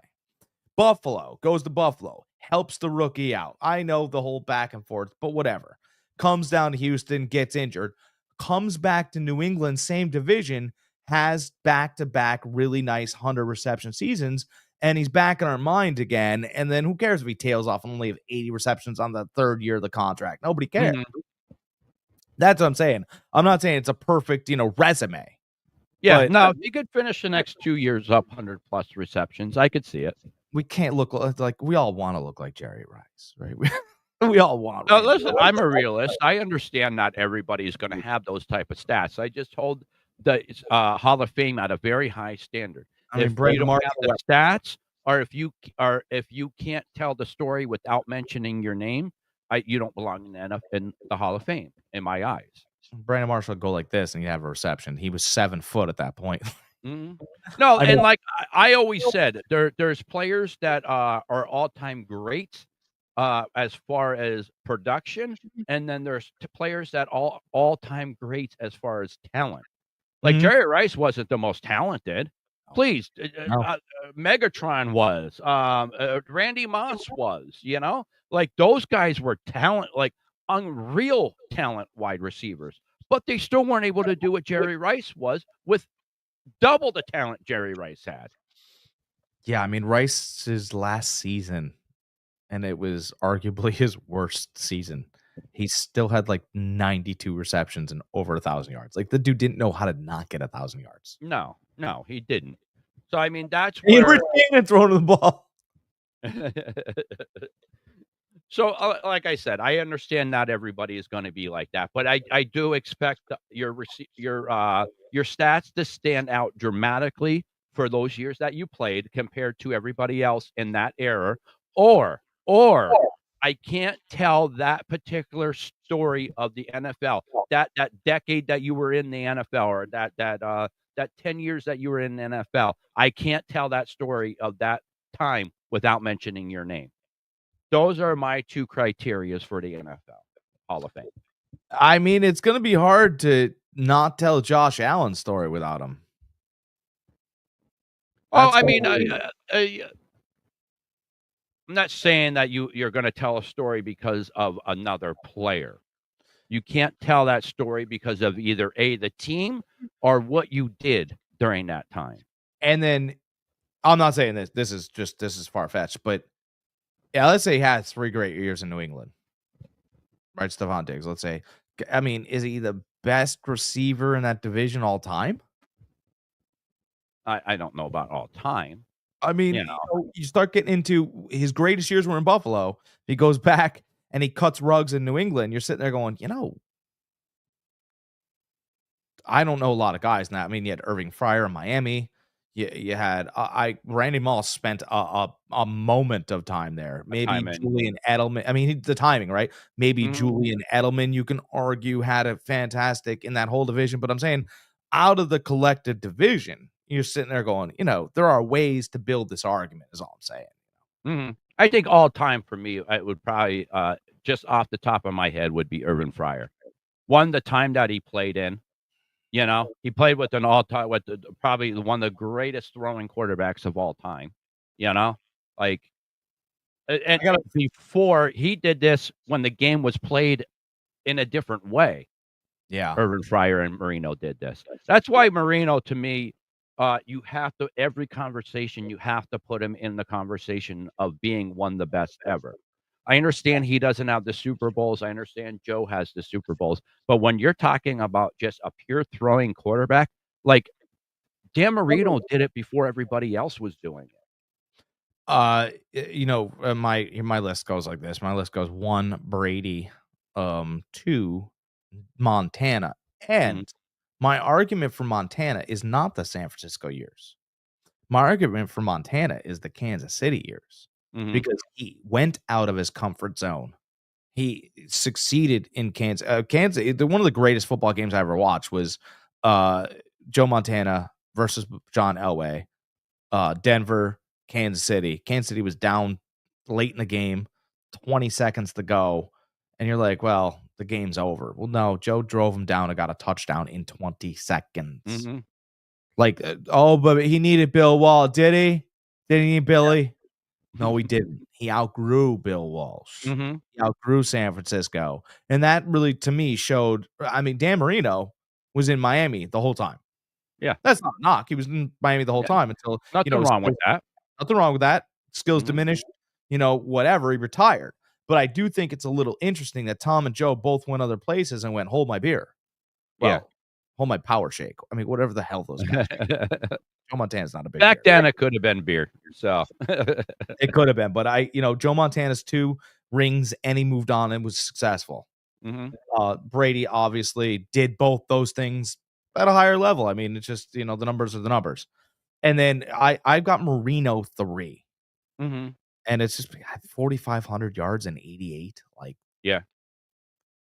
Buffalo goes to Buffalo, helps the rookie out. I know the whole back and forth, but whatever. Comes down to Houston, gets injured, comes back to New England, same division, has back-to-back really nice 100 reception seasons, and he's back in our mind again. And then who cares if he tails off and only have 80 receptions on the 3rd year of the contract? Nobody cares. That's what I'm saying. I'm not saying it's a perfect, resume. Yeah, But no, if he could finish the next 2 years up 100 plus receptions, I could see it. we can't look like we all want to look like Jerry Rice, right? We all want. No, Randy listen, Moss. I'm a realist. I understand not everybody is gonna have those type of stats. I just hold the Hall of Fame at a very high standard. I mean, If you Brandon don't have the Marshall. stats, or if you can't tell the story without mentioning your name, you don't belong in the Hall of Fame in my eyes. Brandon Marshall would go like this, and you have a reception. He was 7 foot at that point. Mhm. No, I and mean, like I always said, there's players that are all-time greats as far as production, and then there's players that all-time greats as far as talent. Like mhm. Jerry Rice wasn't the most talented. Please, No. Megatron was, Randy Moss was, like those guys were talent, like unreal talent wide receivers, but they still weren't able to do what Jerry Rice was with double the talent Jerry Rice had. Yeah, I mean, Rice's last season, and it was arguably his worst season. He still had like 92 receptions and over 1,000 yards. Like the dude didn't know how to not get 1,000 yards. No, no, he didn't. So I mean, that's He where. was throwing the ball. So, like I said, I understand not everybody is going to be like that, but I do expect your stats to stand out dramatically for those years that you played compared to everybody else in that era, or I can't tell that particular story of the NFL, that decade that you were in the NFL, or that 10 years that you were in the NFL. I can't tell that story of that time without mentioning your name. Those are my 2 criterias for the NFL Hall of Fame. I mean, it's going to be hard to not tell Josh Allen's story without him. Oh, That's I mean, gonna I'm not saying that you're gonna tell a story because of another player. You can't tell that story because of either the team or what you did during that time. And then I'm not saying this. This is far fetched, but yeah, let's say he had 3 great years in New England, right? Stephon Diggs. Let's say. I mean, is he the best receiver in that division all time? I don't know about all time. I mean, you start getting into his greatest years were in Buffalo. He goes back and he cuts rugs in New England. You're sitting there going, I don't know a lot of guys now. I mean, you had Irving Fryer in Miami. You had Randy Moss spent a moment of time there. Maybe Julian Edelman. I mean, the timing, right? Maybe Julian Edelman, you can argue, had a fantastic in that whole division. But I'm saying, out of the collective division, you're sitting there going, there are ways to build this argument. Is all I'm saying. I think all time for me, it would probably just off the top of my head would be Irvin Fryer. One, the time that he played in. He played with an all-time, with probably one of the greatest throwing quarterbacks of all time. Like, and before he did this, when the game was played in a different way. Yeah, Irvin Fryer and Marino did this. That's why Marino, to me, you have to, every conversation, you have to put him in the conversation of being one of the best ever. I understand he doesn't have the Super Bowls. I understand Joe has the Super Bowls. But when you're talking about just a pure throwing quarterback, like Dan Marino did it before everybody else was doing it. My list goes like this. My list goes 1, Brady, 2, Montana. And my argument for Montana is not the San Francisco years. My argument for Montana is the Kansas City years. Because he went out of his comfort zone. He succeeded in Kansas. One of the greatest football games I ever watched was Joe Montana versus John Elway. Denver, Kansas City. Kansas City was down late in the game, 20 seconds to go. And you're like, well, the game's over. Well, no, Joe drove him down and got a touchdown in 20 seconds. Like, but he needed Bill Wall. Did he? Did he need Billy? No, he didn't. He outgrew Bill Walsh. He outgrew San Francisco. And that really, to me, showed, I mean, Dan Marino was in Miami the whole time. Yeah. That's not a knock. He was in Miami the whole time until, Nothing wrong with that. Nothing wrong with that. Skills diminished, whatever. He retired. But I do think it's a little interesting that Tom and Joe both went other places and went, hold my beer. Well, Yeah. hold my power shake. I mean, whatever the hell those guys drink. Joe Montana's not a big Back beer. then, it could have been beer. So It could have been, but Joe Montana's 2 rings and he moved on and was successful. Brady obviously did both those things at a higher level. I mean, it's just, the numbers are the numbers. And then I've got Marino 3. And it's just 4,500 yards and 88. Like, yeah.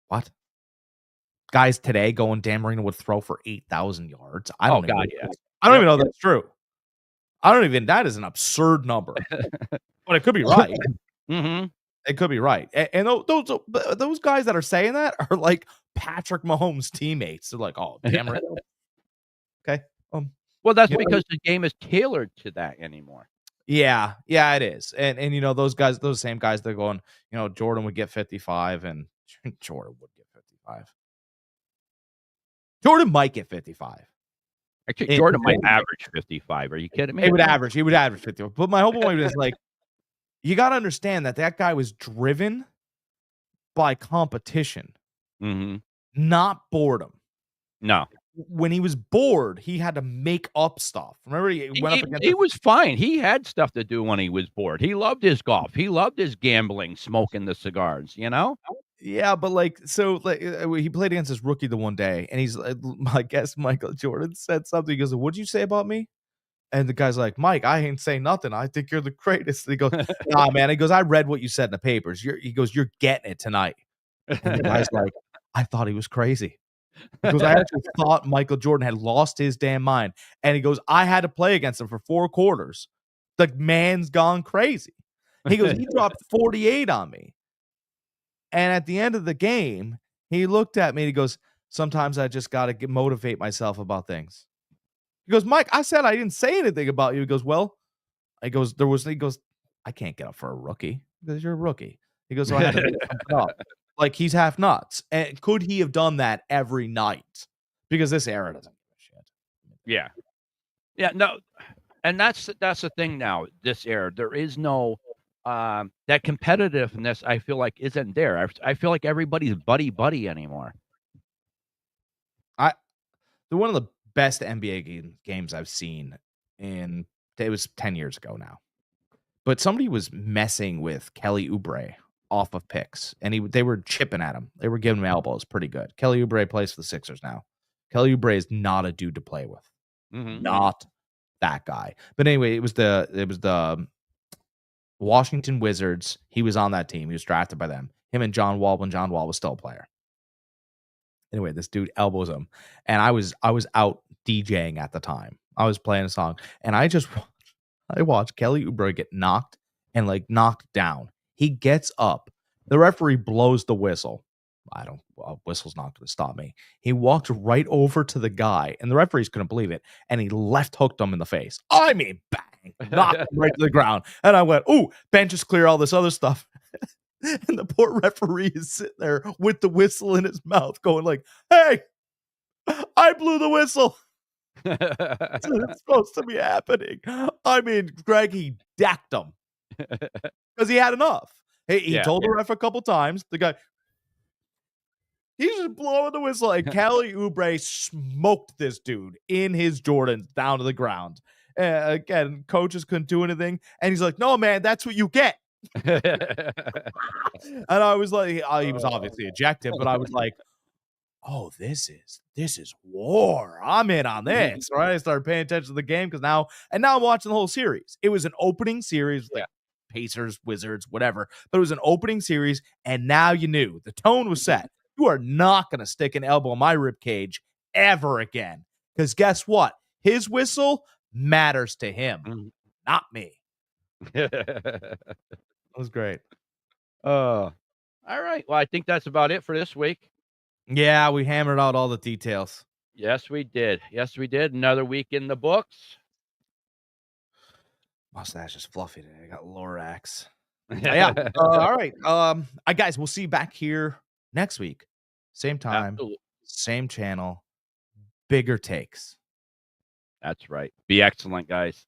What? Guys today going Dan Marino would throw for 8,000 yards. I don't even know that's true. That is an absurd number. But it could be right. It could be right. And those guys that are saying that are like Patrick Mahomes' teammates. They're like, oh, Dan Marino. Okay. Well, that's because the game is tailored to that anymore. Yeah, it is. And those guys, those same guys, they're going, Jordan would get 55 and Jordan would get 55. Jordan might get 55. Actually, Jordan might average 55. Are you kidding me? He would average 55. But my whole point is like, you got to understand that guy was driven by competition, not boredom. No. When he was bored, he had to make up stuff. Remember, he went up against. He was fine. He had stuff to do when he was bored. He loved his golf. He loved his gambling, smoking the cigars. Yeah, but he played against this rookie the one day, and he's I guess Michael Jordan said something. He goes, "What'd you say about me?" And the guy's like, "Mike, I ain't saying nothing. I think you're the greatest." And he goes, "Nah, man." He goes, "I read what you said in the papers. He goes, "You're getting it tonight." And the guy's like, "I thought he was crazy." He goes, "I actually thought Michael Jordan had lost his damn mind." And he goes, "I had to play against him for 4 quarters. The man's gone crazy." He goes, "He dropped 48 on me. And at the end of the game, he looked at me and he goes, sometimes I just got to motivate myself about things." He goes, "Mike, I said I didn't say anything about you." He goes, he goes, "I can't get up for a rookie." He goes, "You're a rookie." He goes, "So I had to make something up." Like, he's half nuts. And could he have done that every night? Because this era doesn't give a shit. Yeah. Yeah, no. And that's the thing now, this era. There is no that competitiveness, I feel like, isn't there. I feel like everybody's buddy anymore. They're one of the best NBA games I've seen it was 10 years ago now. But somebody was messing with Kelly Oubre off of picks, and they were chipping at him. They were giving him elbows pretty good. Kelly Oubre plays for the Sixers now. Kelly Oubre is not a dude to play with. Not that guy. But anyway, it was the Washington Wizards. He was on that team. He was drafted by them. Him and John Wall when John Wall was still a player. Anyway, this dude elbows him, and I was out DJing at the time. I was playing a song, and I watched Kelly Oubre get knocked down. He gets up. The referee blows the whistle. Whistle's not going to stop me. He walked right over to the guy, and the referees couldn't believe it, and he left hooked him in the face. I mean, bang, knocked him right to the ground. And I went, "Ooh, bench is clear, all this other stuff." And the poor referee is sitting there with the whistle in his mouth going like, "Hey, I blew the whistle." It's supposed to be happening. I mean, Greg, he decked him because he had enough. He told the ref a couple times. The guy, he's just blowing the whistle. And Kelly Oubre smoked this dude in his Jordans down to the ground. Again, coaches couldn't do anything. And he's like, "No, man, that's what you get." And I was like, he was obviously ejected, but I was like, "Oh, this is war. I'm in on this." Right? I started paying attention to the game now I'm watching the whole series. It was an opening series, like Pacers, Wizards, whatever, but it was an opening series, and now you knew the tone was set. You are not going to stick an elbow in my rib cage ever again, because guess what? His whistle matters to him, not me. That was great. All right. Well, I think that's about it for this week. Yeah, we hammered out all the details. Yes, we did. Another week in the books. Mustache is fluffy today. I got Lorax. Yeah. All right. Guys, we'll see you back here next week. Same time, same channel, bigger takes. That's right. Be excellent, guys.